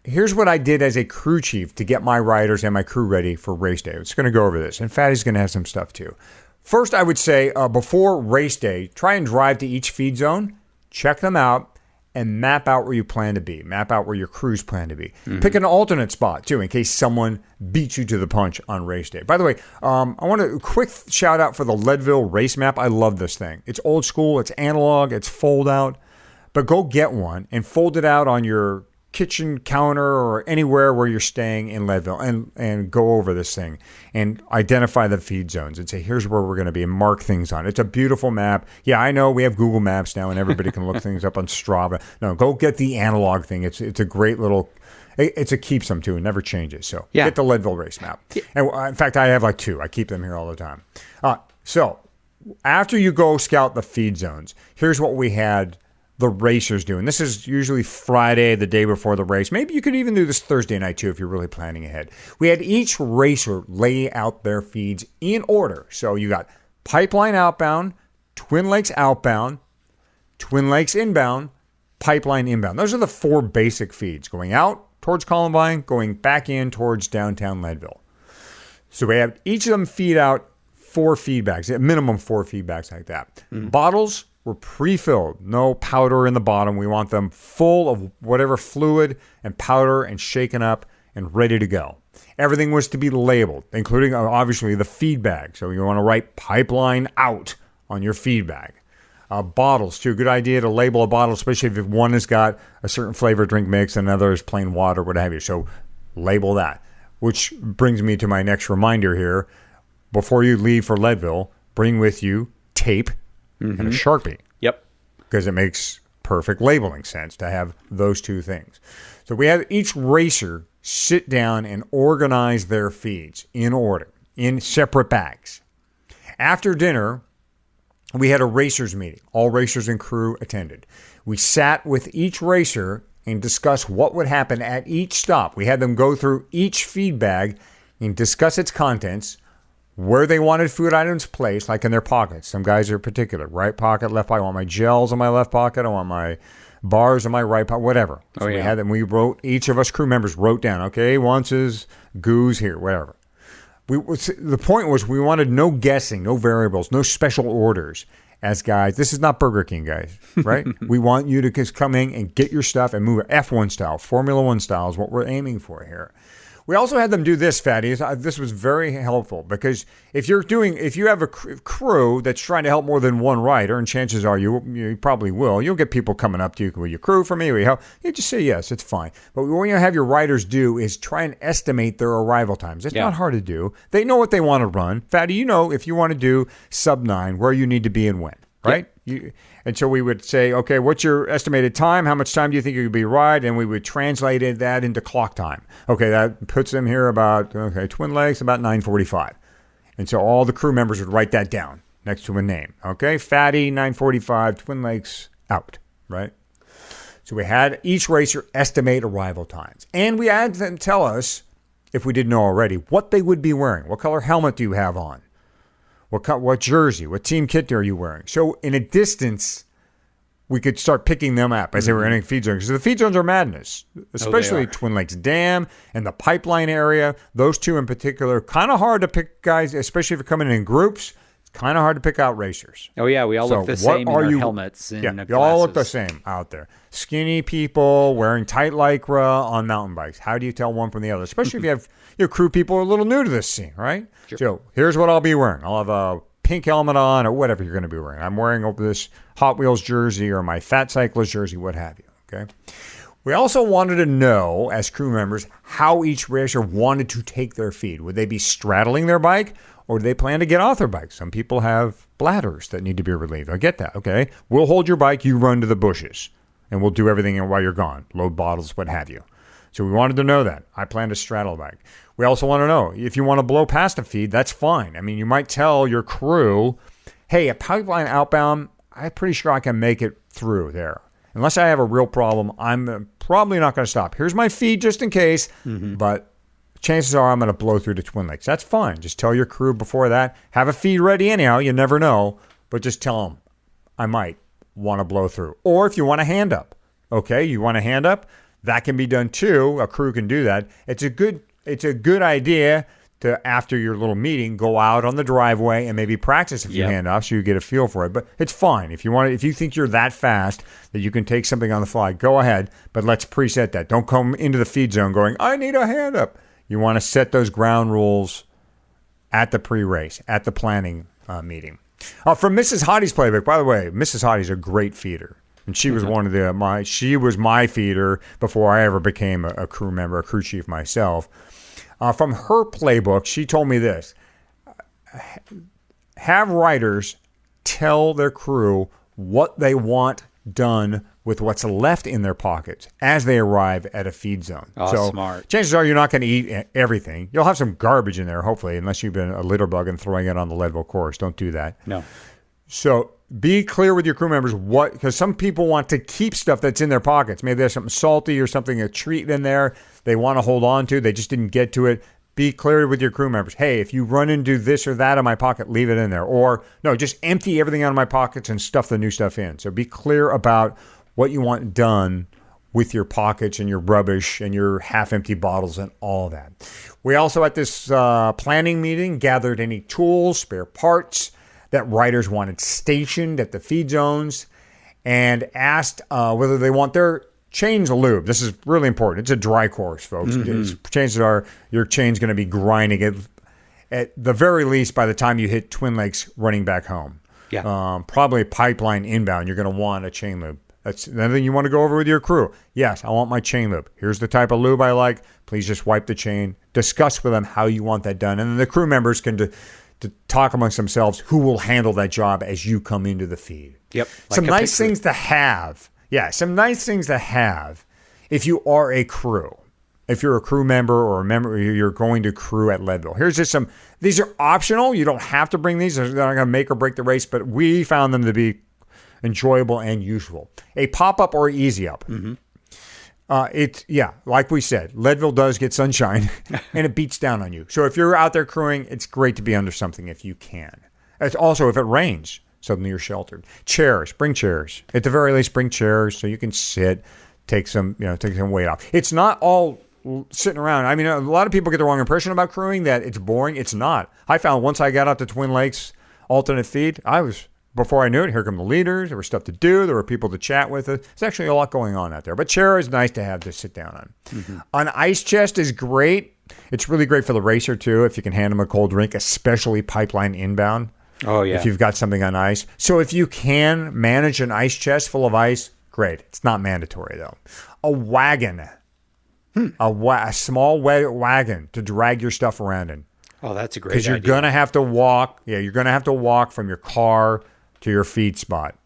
here's what I did as a crew chief to get my riders and my crew ready for race day. I'm just going to go over this, and Fatty's going to have some stuff too. First, I would say before race day, try and drive to each feed zone, check them out, and map out where you plan to be. Map out where your crews plan to be. Pick an alternate spot, too, in case someone beats you to the punch on race day. By the way, I want a quick shout out for the Leadville race map. I love this thing. It's old school. It's analog. It's fold out. But go get one and fold it out on your kitchen counter or anywhere where you're staying in Leadville and go over this thing and identify the feed zones and say, here's where we're going to be, and mark things on it. It's a beautiful map. Yeah, I know we have Google Maps now and everybody can look things up on Strava. No, go get the analog thing. It's a great little, it's a keepsome too. It never changes. So get the Leadville race map. Yeah. And in fact, I have like 2. I keep them here all the time. So after you go scout the feed zones, here's what we had the racers do. And this is usually Friday, the day before the race. Maybe you could even do this Thursday night too if you're really planning ahead. We had each racer lay out their feeds in order. So you got Pipeline outbound, Twin Lakes outbound, Twin Lakes inbound, Pipeline inbound. Those are the 4 basic feeds, going out towards Columbine, going back in towards downtown Leadville. So we have each of them feed out 4 feedbacks, at minimum 4 feedbacks like that. Bottles were pre-filled, no powder in the bottom. We want them full of whatever fluid and powder and shaken up and ready to go. Everything was to be labeled, including obviously the feed bag. So you want to write Pipeline out on your feed bag. Bottles, too. Good idea to label a bottle, especially if one has got a certain flavor drink mix and another is plain water, what have you. So label that. Which brings me to my next reminder here. Before you leave for Leadville, bring with you tape and a Sharpie. Yep. Because it makes perfect labeling sense to have those 2 things. So we have each racer sit down and organize their feeds in order, in separate bags. After dinner, we had a racers meeting. All racers and crew attended. We sat with each racer and discussed what would happen at each stop. We had them go through each feed bag and discuss its contents, where they wanted food items placed, like in their pockets. Some guys are particular. Right pocket, left pocket. I want my gels in my left pocket. I want my bars in my right pocket, whatever. So we had them. We wrote, each of us crew members wrote down, okay, wants his goos here, whatever. The point was we wanted no guessing, no variables, no special orders as guys. This is not Burger King, guys, right? We want you to just come in and get your stuff and move it. F1 style, Formula 1 style is what we're aiming for here. We also had them do this, Fatty. This was very helpful because if you have a crew that's trying to help more than one rider, and chances are you probably will, you'll get people coming up to you. Will you crew for me? Will you help? You just say yes, it's fine. But what you have your riders do is try and estimate their arrival times. It's not hard to do. They know what they want to run. Fatty, you know if you want to do sub 9, where you need to be and when, right? Yep. And so we would say, okay, what's your estimated time? How much time do you think you could be ride? And we would translate that into clock time. Okay, that puts them here about, Twin Lakes, about 9:45. And so all the crew members would write that down next to a name. Okay, Fatty, 9:45, Twin Lakes, out, right? So we had each racer estimate arrival times. And we had them tell us, if we didn't know already, what they would be wearing. What color helmet do you have on? What jersey? What team kit are you wearing? So in a distance, we could start picking them up as they were entering feed zones. Because the feed zones are madness, especially Twin Lakes Dam and the Pipeline area. Those 2 in particular, kind of hard to pick guys, especially if you're coming in groups. It's kind of hard to pick out racers. Oh, yeah. We all look the same in our helmets and you all look the same out there. Skinny people wearing tight Lycra on mountain bikes. How do you tell one from the other? Especially if you have your crew people who are a little new to this scene, right? Sure. So here's what I'll be wearing. I'll have a pink helmet on or whatever you're going to be wearing. I'm wearing over this Hot Wheels jersey or my Fat Cyclist jersey, what have you, okay? We also wanted to know, as crew members, how each racer wanted to take their feed. Would they be straddling their bike or do they plan to get off their bike? Some people have bladders that need to be relieved. I get that, okay? We'll hold your bike, you run to the bushes, and we'll do everything while you're gone. Load bottles, what have you. So we wanted to know that. I plan to straddle a bike. We also want to know, if you want to blow past a feed, that's fine. I mean, you might tell your crew, hey, a Pipeline outbound, I'm pretty sure I can make it through there. Unless I have a real problem, I'm probably not going to stop. Here's my feed just in case, but chances are I'm going to blow through to Twin Lakes. That's fine. Just tell your crew before that. Have a feed ready anyhow. You never know, but just tell them I might want to blow through. Or if you want a hand up, okay, you want a hand up, that can be done too. A crew can do that. It's a good idea to, after your little meeting, go out on the driveway and maybe practice a few handoffs so you get a feel for it. But it's fine. If you think you're that fast that you can take something on the fly, go ahead. But let's preset that. Don't come into the feed zone going, I need a hand up. You want to set those ground rules at the pre-race, at the planning meeting. From Mrs. Hottie's playbook, by the way, Mrs. Hottie's a great feeder. And she was one of she was my feeder before I ever became a crew member, a crew chief myself. From her playbook, she told me this: have riders tell their crew what they want done with what's left in their pockets as they arrive at a feed zone. Oh, so smart. Chances are you're not going to eat everything. You'll have some garbage in there, hopefully, unless you've been a litter bug and throwing it on the Leadville course. Don't do that. No. So be clear with your crew members because some people want to keep stuff that's in their pockets. Maybe there's something salty or something, a treat in there they want to hold on to. They just didn't get to it. Be clear with your crew members. Hey, if you run into this or that in my pocket, leave it in there. Or no, just empty everything out of my pockets and stuff the new stuff in. So be clear about what you want done with your pockets and your rubbish and your half-empty bottles and all that. We also at this planning meeting gathered any tools, spare parts that riders wanted stationed at the feed zones and asked whether they want their chains lube. This is really important. It's a dry course, folks. Chances are your chain's going to be grinding at the very least by the time you hit Twin Lakes running back home. Yeah. Probably pipeline inbound, you're going to want a chain lube. That's another thing you want to go over with your crew. Yes, I want my chain lube. Here's the type of lube I like. Please just wipe the chain. Discuss with them how you want that done. And then the crew members can to talk amongst themselves who will handle that job as you come into the feed. Yep. Some nice things to have. Yeah, some nice things to have if you are a crew. If you're a crew member or a member, you're going to crew at Leadville. Here's just some. These are optional. You don't have to bring these. They're not going to make or break the race, but we found them to be enjoyable and useful. A pop-up or easy up. Like we said, Leadville does get sunshine and it beats down on you. So if you're out there crewing, it's great to be under something if you can. It's also if it rains, suddenly you're sheltered. Chairs, bring chairs. At the very least, bring chairs so you can sit, take some weight off. It's not all sitting around. I mean, a lot of people get the wrong impression about crewing that it's boring. It's not. I found once I got out to Twin Lakes alternate feed, before I knew it, here come the leaders. There was stuff to do. There were people to chat with. There's actually a lot going on out there. But chair is nice to have to sit down on. An ice chest is great. It's really great for the racer, too, if you can hand them a cold drink, especially pipeline inbound. Oh, yeah. If you've got something on ice. So if you can manage an ice chest full of ice, great. It's not mandatory, though. A wagon. A small wagon to drag your stuff around in. Oh, that's a great idea. Because you're going to have to walk. Yeah, you're going to have to walk from your car to your feed spot,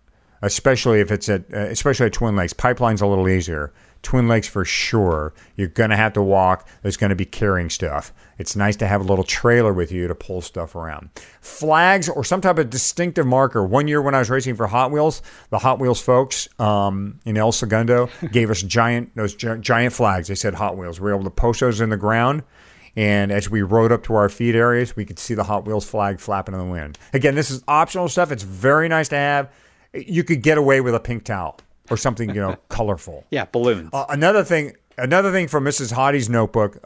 especially if it's especially at Twin Lakes. Pipeline's a little easier. Twin Lakes for sure. You're going to have to walk. There's going to be carrying stuff. It's nice to have a little trailer with you to pull stuff around. Flags or some type of distinctive marker. One year when I was racing for Hot Wheels, the Hot Wheels folks in El Segundo gave us giant flags. They said Hot Wheels. We were able to post those in the ground. And as we rode up to our feed areas, we could see the Hot Wheels flag flapping in the wind. Again, this is optional stuff. It's very nice to have. You could get away with a pink towel or something, colorful. Yeah, balloons. Another thing from Mrs. Hottie's notebook,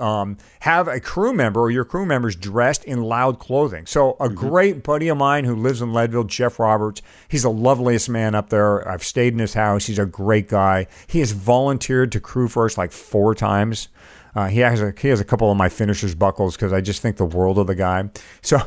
have a crew member or your crew members dressed in loud clothing. So a great buddy of mine who lives in Leadville, Jeff Roberts, he's the loveliest man up there. I've stayed in his house. He's a great guy. He has volunteered to crew for us like 4 times. He has a couple of my finishers buckles because I just think the world of the guy. So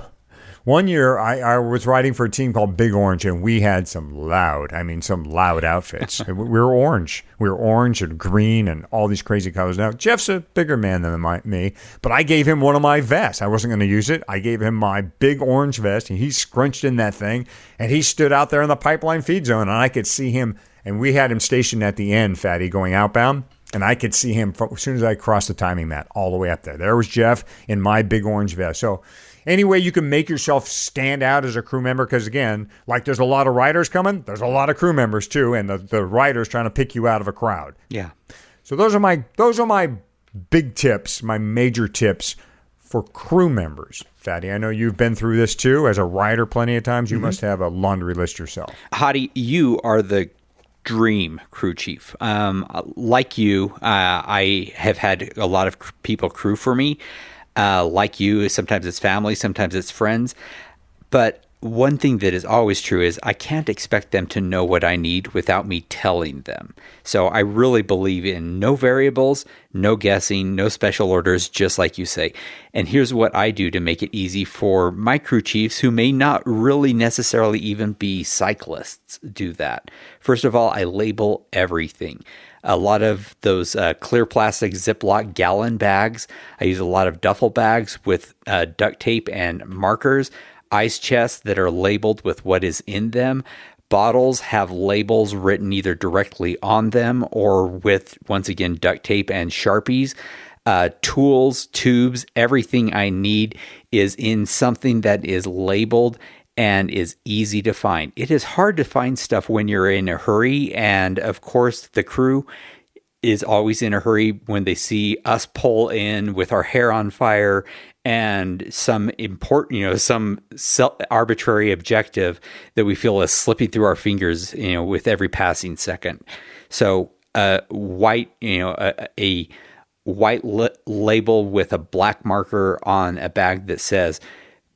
one year I was riding for a team called Big Orange, and we had some loud outfits. We were orange. We were orange and green and all these crazy colors. Now, Jeff's a bigger man than me, but I gave him one of my vests. I wasn't going to use it. I gave him my big orange vest, and he scrunched in that thing, and he stood out there in the pipeline feed zone, and I could see him, and we had him stationed at the end, Fatty, going outbound. And I could see him as soon as I crossed the timing mat all the way up there. There was Jeff in my big orange vest. So any way you can make yourself stand out as a crew member, because again, like there's a lot of riders coming, there's a lot of crew members too, and the riders trying to pick you out of a crowd. Yeah. So those are my big tips, my major tips for crew members. Fatty, I know you've been through this too. As a rider plenty of times, you must have a laundry list yourself. Hottie, you are the dream crew chief. Like you, I have had a lot of people crew for me. Like you, sometimes it's family, sometimes it's friends. But one thing that is always true is I can't expect them to know what I need without me telling them. So I really believe in no variables, no guessing, no special orders, just like you say. And here's what I do to make it easy for my crew chiefs who may not really necessarily even be cyclists do that. First of all, I label everything. A lot of those clear plastic Ziploc gallon bags. I use a lot of duffel bags with duct tape and markers. Ice chests that are labeled with what is in them. Bottles have labels written either directly on them or with, once again, duct tape and Sharpies. Tools, tubes, everything I need is in something that is labeled and is easy to find. It is hard to find stuff when you're in a hurry, and of course the crew is always in a hurry when they see us pull in with our hair on fire and some important, some arbitrary objective that we feel is slipping through our fingers, with every passing second. So, a white label with a black marker on a bag that says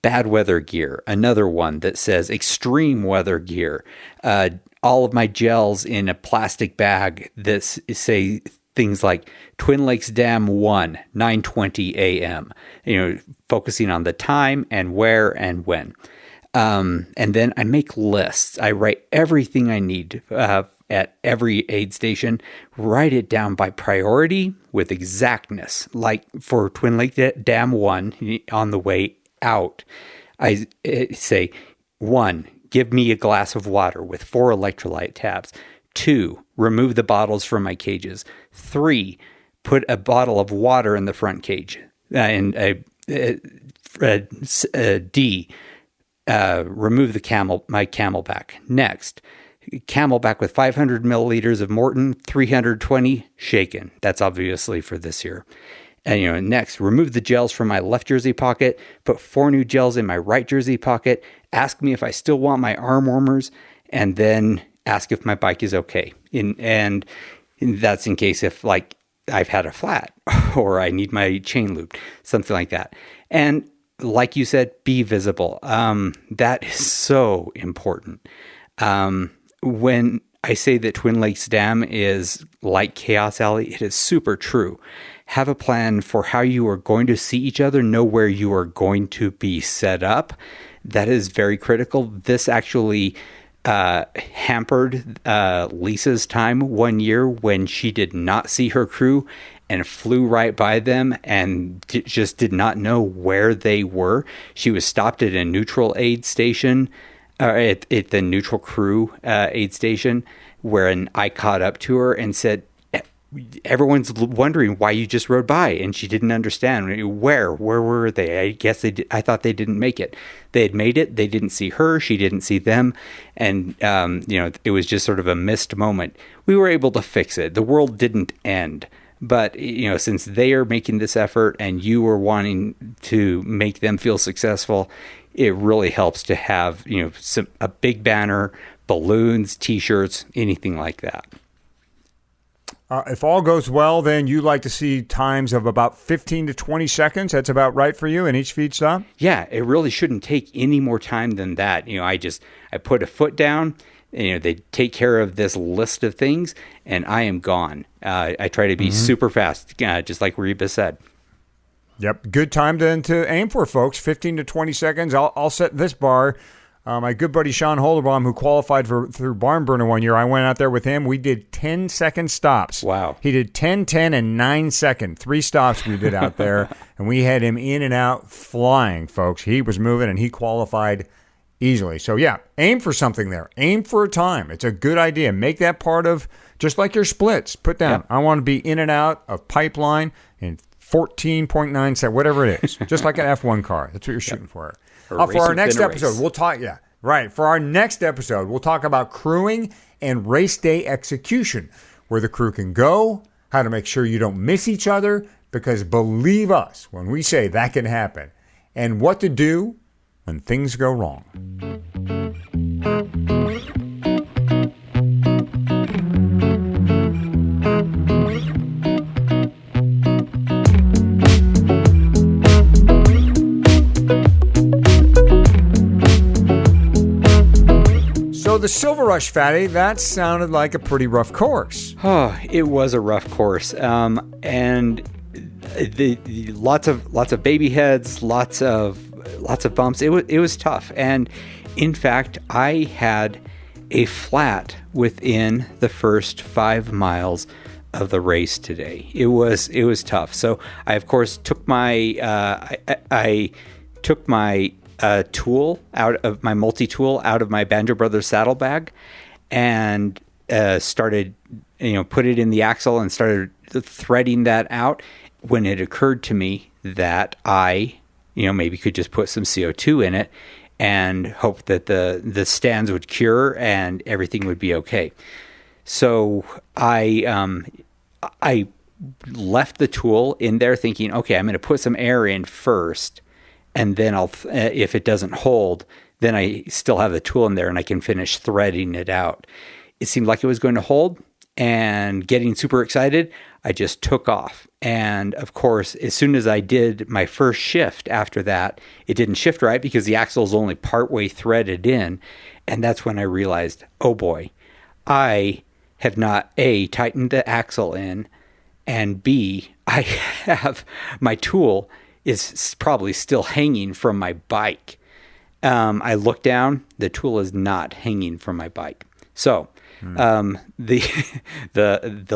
bad weather gear. Another one that says extreme weather gear. All of my gels in a plastic bag that say things like Twin Lakes Dam 1, 9:20 a.m., focusing on the time and where and when. And then I make lists. I write everything I need at every aid station, write it down by priority with exactness. Like for Twin Lake Dam 1, on the way out, I say, 1, give me a glass of water with 4 electrolyte tabs. 2, remove the bottles from my cages. 3, put a bottle of water in the front cage. And D, remove my Camelback. Next, Camelback with 500 milliliters of Morton, 320 shaken. That's obviously for this year. And next, remove the gels from my left jersey pocket, put 4 new gels in my right jersey pocket, ask me if I still want my arm warmers, and then ask if my bike is okay. And that's in case if I've had a flat or I need my chain looped, something like that. And like you said, be visible. That is so important. When I say that Twin Lakes Dam is like Chaos Alley, it is super true. Have a plan for how you are going to see each other, know where you are going to be set up. That is very critical. This actually hampered Lisa's time one year when she did not see her crew and flew right by them and just did not know where they were. She was stopped at a neutral aid station, at the neutral crew aid station, where I caught up to her and said, everyone's wondering why you just rode by, and she didn't understand. Where were they? I guess I thought they didn't make it. They had made it. They didn't see her. She didn't see them. And, it was just sort of a missed moment. We were able to fix it. The world didn't end. But, since they are making this effort and you are wanting to make them feel successful, it really helps to have, a big banner, balloons, T-shirts, anything like that. If all goes well, then you like to see times of about 15 to 20 seconds. That's about right for you in each feed stop? Yeah, it really shouldn't take any more time than that. I put a foot down, they take care of this list of things, and I am gone. I try to be super fast, just like Reba said. Yep, good time then to aim for, folks. 15 to 20 seconds. I'll set this bar. My good buddy Sean Holderbaum, who qualified through Barn Burner one year, I went out there with him. We did 10-second stops. Wow. He did 10, 10, and 9 second. 3 stops we did out there, and we had him in and out flying, folks. He was moving, and he qualified easily. So, yeah, aim for something there. Aim for a time. It's a good idea. Make that part of, just like your splits. Put down, I want to be in and out of pipeline in 14.9 seconds, whatever it is. Just like an F1 car. That's what you're shooting for. For our next episode, we'll talk. Yeah, right. For our next episode, we'll talk about crewing and race day execution, where the crew can go, how to make sure you don't miss each other, because believe us when we say that can happen, and what to do when things go wrong. So the Silver Rush, Fatty, that sounded like a pretty rough course. Oh, it was a rough course, and the lots of baby heads, lots of bumps. It was tough, and in fact, I had a flat within the first 5 miles of the race today. It was tough. So I of course took my I took my tool out of my multi-tool out of my Banjo Brothers saddlebag and started, put it in the axle and started threading that out, when it occurred to me that I, maybe could just put some CO2 in it and hope that the stands would cure and everything would be okay. So I left the tool in there thinking, okay, I'm going to put some air in first, and then if it doesn't hold, then I still have the tool in there and I can finish threading it out. It seemed like it was going to hold, and getting super excited, I just took off. And of course, as soon as I did my first shift after that, it didn't shift right because the axle is only partway threaded in. And that's when I realized, oh boy, I have not A, tightened the axle in, and B, I have my tool is probably still hanging from my bike. I look down, the tool is not hanging from my bike. So the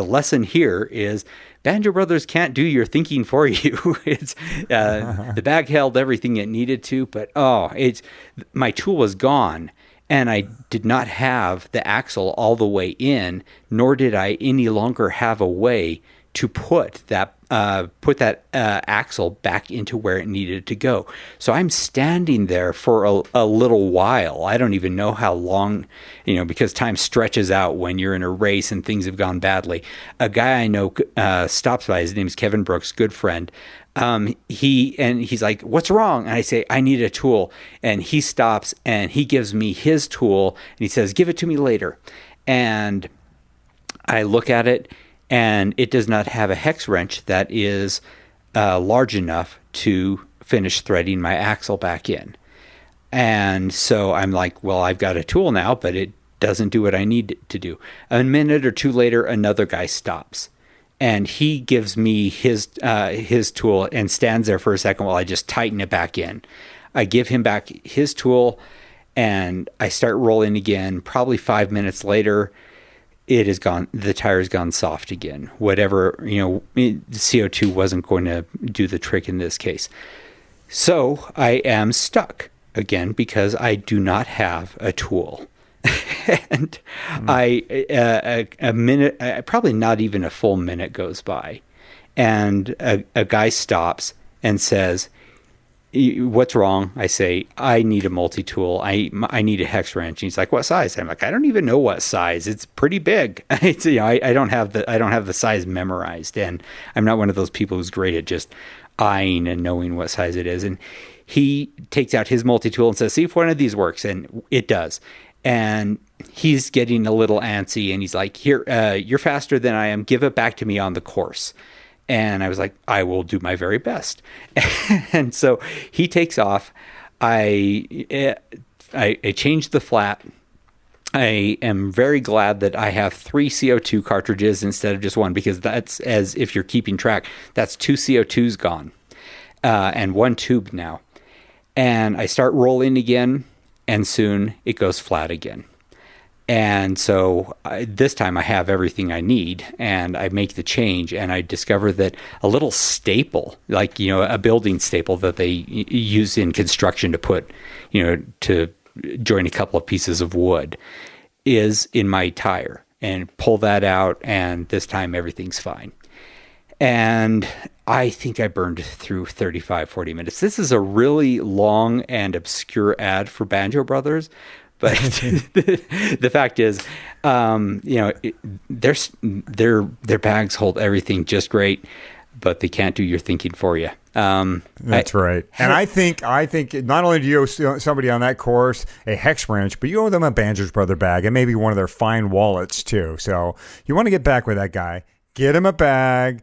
lesson here is Banjo Brothers can't do your thinking for you. It's the bag held everything it needed to, but my tool was gone, and I did not have the axle all the way in, nor did I any longer have a way to put that axle back into where it needed to go. So I'm standing there for a little while. I don't even know how long, because time stretches out when you're in a race and things have gone badly. A guy I know stops by. His name's Kevin Brooks, good friend. He's like, "What's wrong?" And I say, "I need a tool." And he stops and he gives me his tool and he says, "Give it to me later." And I look at it, and it does not have a hex wrench that is large enough to finish threading my axle back in. And so I'm like, well, I've got a tool now, but it doesn't do what I need it to do. A minute or two later, another guy stops, and he gives me his tool and stands there for a second while I just tighten it back in. I give him back his tool, and I start rolling again. Probably 5 minutes later, it is gone. The tire's gone soft again. Whatever, CO2 wasn't going to do the trick in this case. So I am stuck again because I do not have a tool. And a minute, probably not even a full minute goes by, and a guy stops and says, "What's wrong?" I say, "I need a multi-tool. I need a hex wrench." And he's like, "What size?" I'm like, "I don't even know what size. It's pretty big." It's, I don't have the size memorized, and I'm not one of those people who's great at just eyeing and knowing what size it is. And he takes out his multi-tool and says, "See if one of these works," and it does. And he's getting a little antsy, and he's like, "Here, you're faster than I am. Give it back to me on the course." And I was like, "I will do my very best." And so he takes off. I changed the flat. I am very glad that I have 3 CO2 cartridges instead of just one, because that's, as if you're keeping track, that's 2 CO2s gone, and 1 tube now. And I start rolling again, and soon it goes flat again. And so this time I have everything I need, and I make the change, and I discover that a little staple, like, a building staple that they use in construction to put, to join a couple of pieces of wood, is in my tire, and pull that out, and this time everything's fine. And I think I burned through 40 minutes. This is a really long and obscure ad for Banjo Brothers. But the fact is, their bags hold everything just great, but they can't do your thinking for you. That's right. And I think not only do you owe somebody on that course a hex wrench, but you owe them a Banjo Brother bag and maybe one of their fine wallets too. So you want to get back with that guy, get him a bag,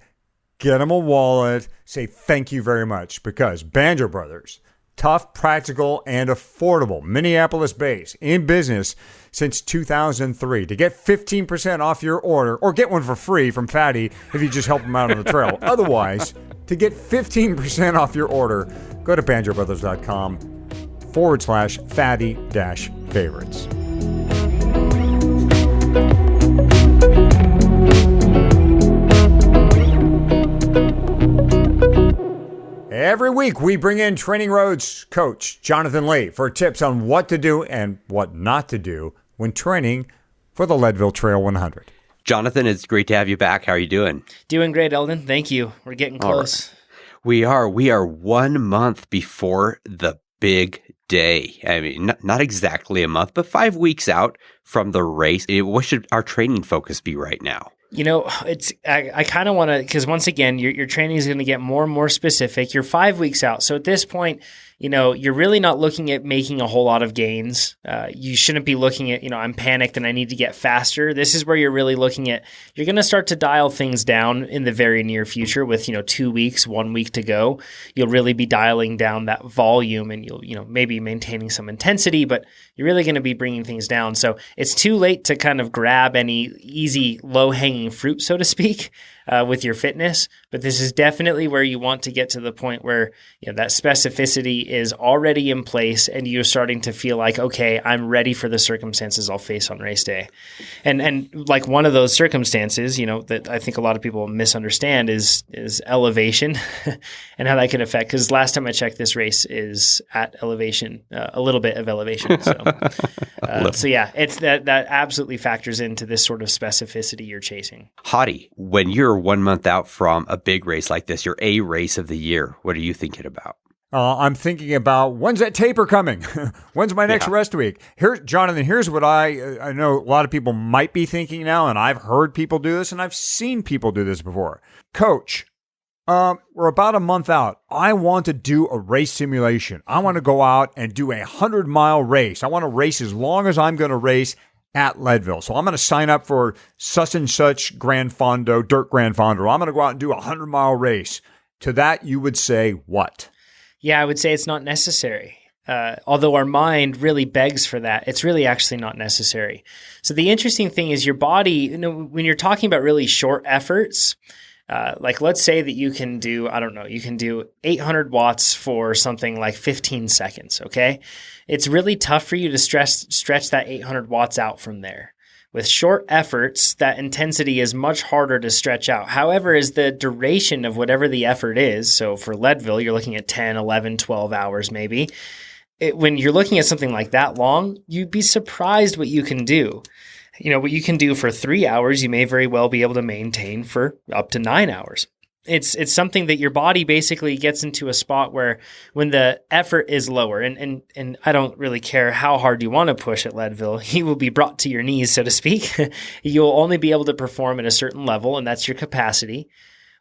get him a wallet, say thank you very much, because Banjo Brothers, Tough, practical, and affordable. Minneapolis-based, in business since 2003. To get 15% off your order, or get one for free from Fatty if you just help him out on the trail. Otherwise, to get 15% off your order, go to banjobrothers.com/fatty-favorites. Every week, we bring in Training Roads coach Jonathan Lee for tips on what to do and what not to do when training for the Leadville Trail 100. Jonathan, it's great to have you back. How are you doing? Doing great, Eldon. Thank you. We're getting close. Right. We are 1 month before the big day. I mean, not exactly a month, but 5 weeks out from the race. What should our training focus be right now? You know, I kind of want to, because once again, your training is going to get more and more specific. You're 5 weeks out. So at this point, you know, you're really not looking at making a whole lot of gains. You shouldn't be looking at, I'm panicked and I need to get faster. This is where you're really looking at, you're going to start to dial things down in the very near future with, 2 weeks, 1 week to go. You'll really be dialing down that volume and you'll, maybe maintaining some intensity, but you're really going to be bringing things down. So it's too late to kind of grab any easy, low-hanging fruit, so to speak, with your fitness. But this is definitely where you want to get to the point where that specificity is already in place and you're starting to feel like, okay, I'm ready for the circumstances I'll face on race day. And like one of those circumstances, that I think a lot of people misunderstand is elevation and how that can affect, because last time I checked, this race is at elevation, a little bit of elevation. So, so yeah, it's that absolutely factors into this sort of specificity you're chasing. Hottie, when you're 1 month out from a big race like this, your A race of the year, what are you thinking about? I'm thinking about, when's that taper coming? When's my next rest week? Jonathan, here's what I know a lot of people might be thinking now, and I've heard people do this, and I've seen people do this before. Coach, we're about a month out. I want to do a race simulation. I want to go out and do a 100-mile race. I want to race as long as I'm going to race at Leadville. So I'm going to sign up for such and such Grand Fondo, Dirt Grand Fondo. I'm going to go out and do a 100-mile race. To that, you would say what? Yeah, I would say it's not necessary. Although our mind really begs for that, it's really actually not necessary. So the interesting thing is your body, when you're talking about really short efforts, like let's say that you can do, you can do 800 watts for something like 15 seconds, okay? It's really tough for you to stretch that 800 watts out from there. With short efforts, that intensity is much harder to stretch out. However, as the duration of whatever the effort is, so for Leadville, you're looking at 10, 11, 12 hours maybe. When you're looking at something like that long, you'd be surprised what you can do. What you can do for 3 hours, you may very well be able to maintain for up to 9 hours. It's something that your body basically gets into a spot where when the effort is lower, and I don't really care how hard you want to push at Leadville, you will be brought to your knees, so to speak. You'll only be able to perform at a certain level, and that's your capacity.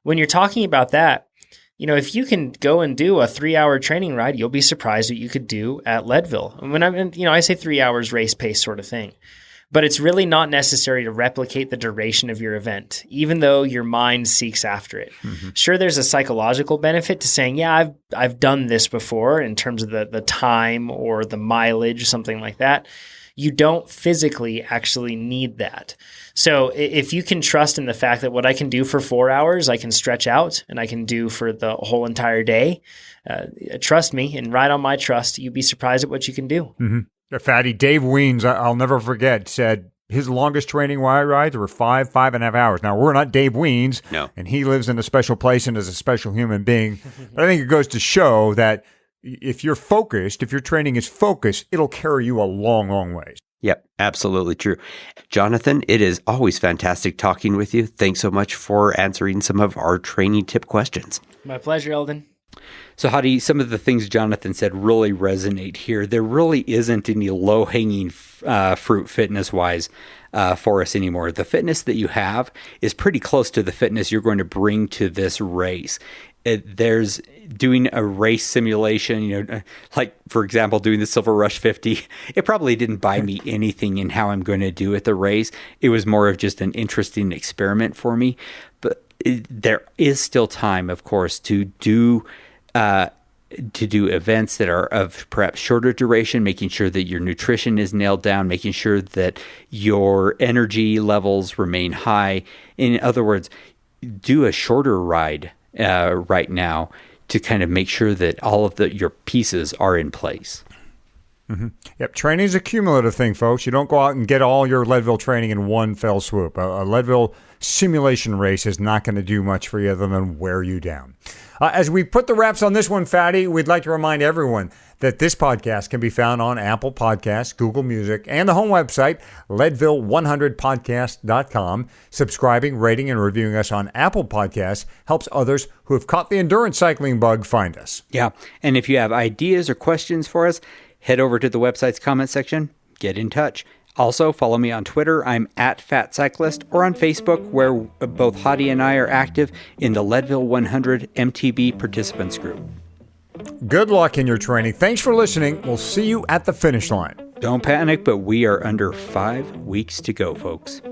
When you're talking about that, if you can go and do a 3-hour training ride, you'll be surprised what you could do at Leadville. And when I say 3 hours race pace sort of thing. But it's really not necessary to replicate the duration of your event, even though your mind seeks after it. Mm-hmm. Sure, there's a psychological benefit to saying, yeah, I've done this before in terms of the time or the mileage, something like that. You don't physically actually need that. So if you can trust in the fact that what I can do for 4 hours, I can stretch out and I can do for the whole entire day, trust me and ride on my trust, you'd be surprised at what you can do. Mm-hmm. Fatty, Dave Weens, I'll never forget, said his longest training rides were 5.5 hours. Now, we're not Dave Weens, no, and he lives in a special place and is a special human being. But I think it goes to show that if you're focused, if your training is focused, it'll carry you a long, long ways. Yep, absolutely true. Jonathan, it is always fantastic talking with you. Thanks so much for answering some of our training tip questions. My pleasure, Eldon. So Hottie, some of the things Jonathan said really resonate here. There really isn't any low-hanging fruit fitness-wise for us anymore. The fitness that you have is pretty close to the fitness you're going to bring to this race. There's doing a race simulation, like, for example, doing the Silver Rush 50. It probably didn't buy me anything in how I'm going to do at the race. It was more of just an interesting experiment for me. But there is still time, of course, to do to do events that are of perhaps shorter duration, making sure that your nutrition is nailed down, making sure that your energy levels remain high. In other words, do a shorter ride right now to kind of make sure that all of your pieces are in place. Mm-hmm. Yep, training is a cumulative thing, folks. You don't go out and get all your Leadville training in one fell swoop. A Leadville simulation race is not going to do much for you other than wear you down. As we put the wraps on this one, Fatty, we'd like to remind everyone that this podcast can be found on Apple Podcasts, Google Music, and the home website, Leadville100podcast.com. Subscribing, rating, and reviewing us on Apple Podcasts helps others who have caught the endurance cycling bug find us. Yeah, and if you have ideas or questions for us, head over to the website's comment section, get in touch. Also, follow me on Twitter. I'm @FatCyclist, or on Facebook, where both Hottie and I are active in the Leadville 100 MTB participants group. Good luck in your training. Thanks for listening. We'll see you at the finish line. Don't panic, but we are under 5 weeks to go, folks.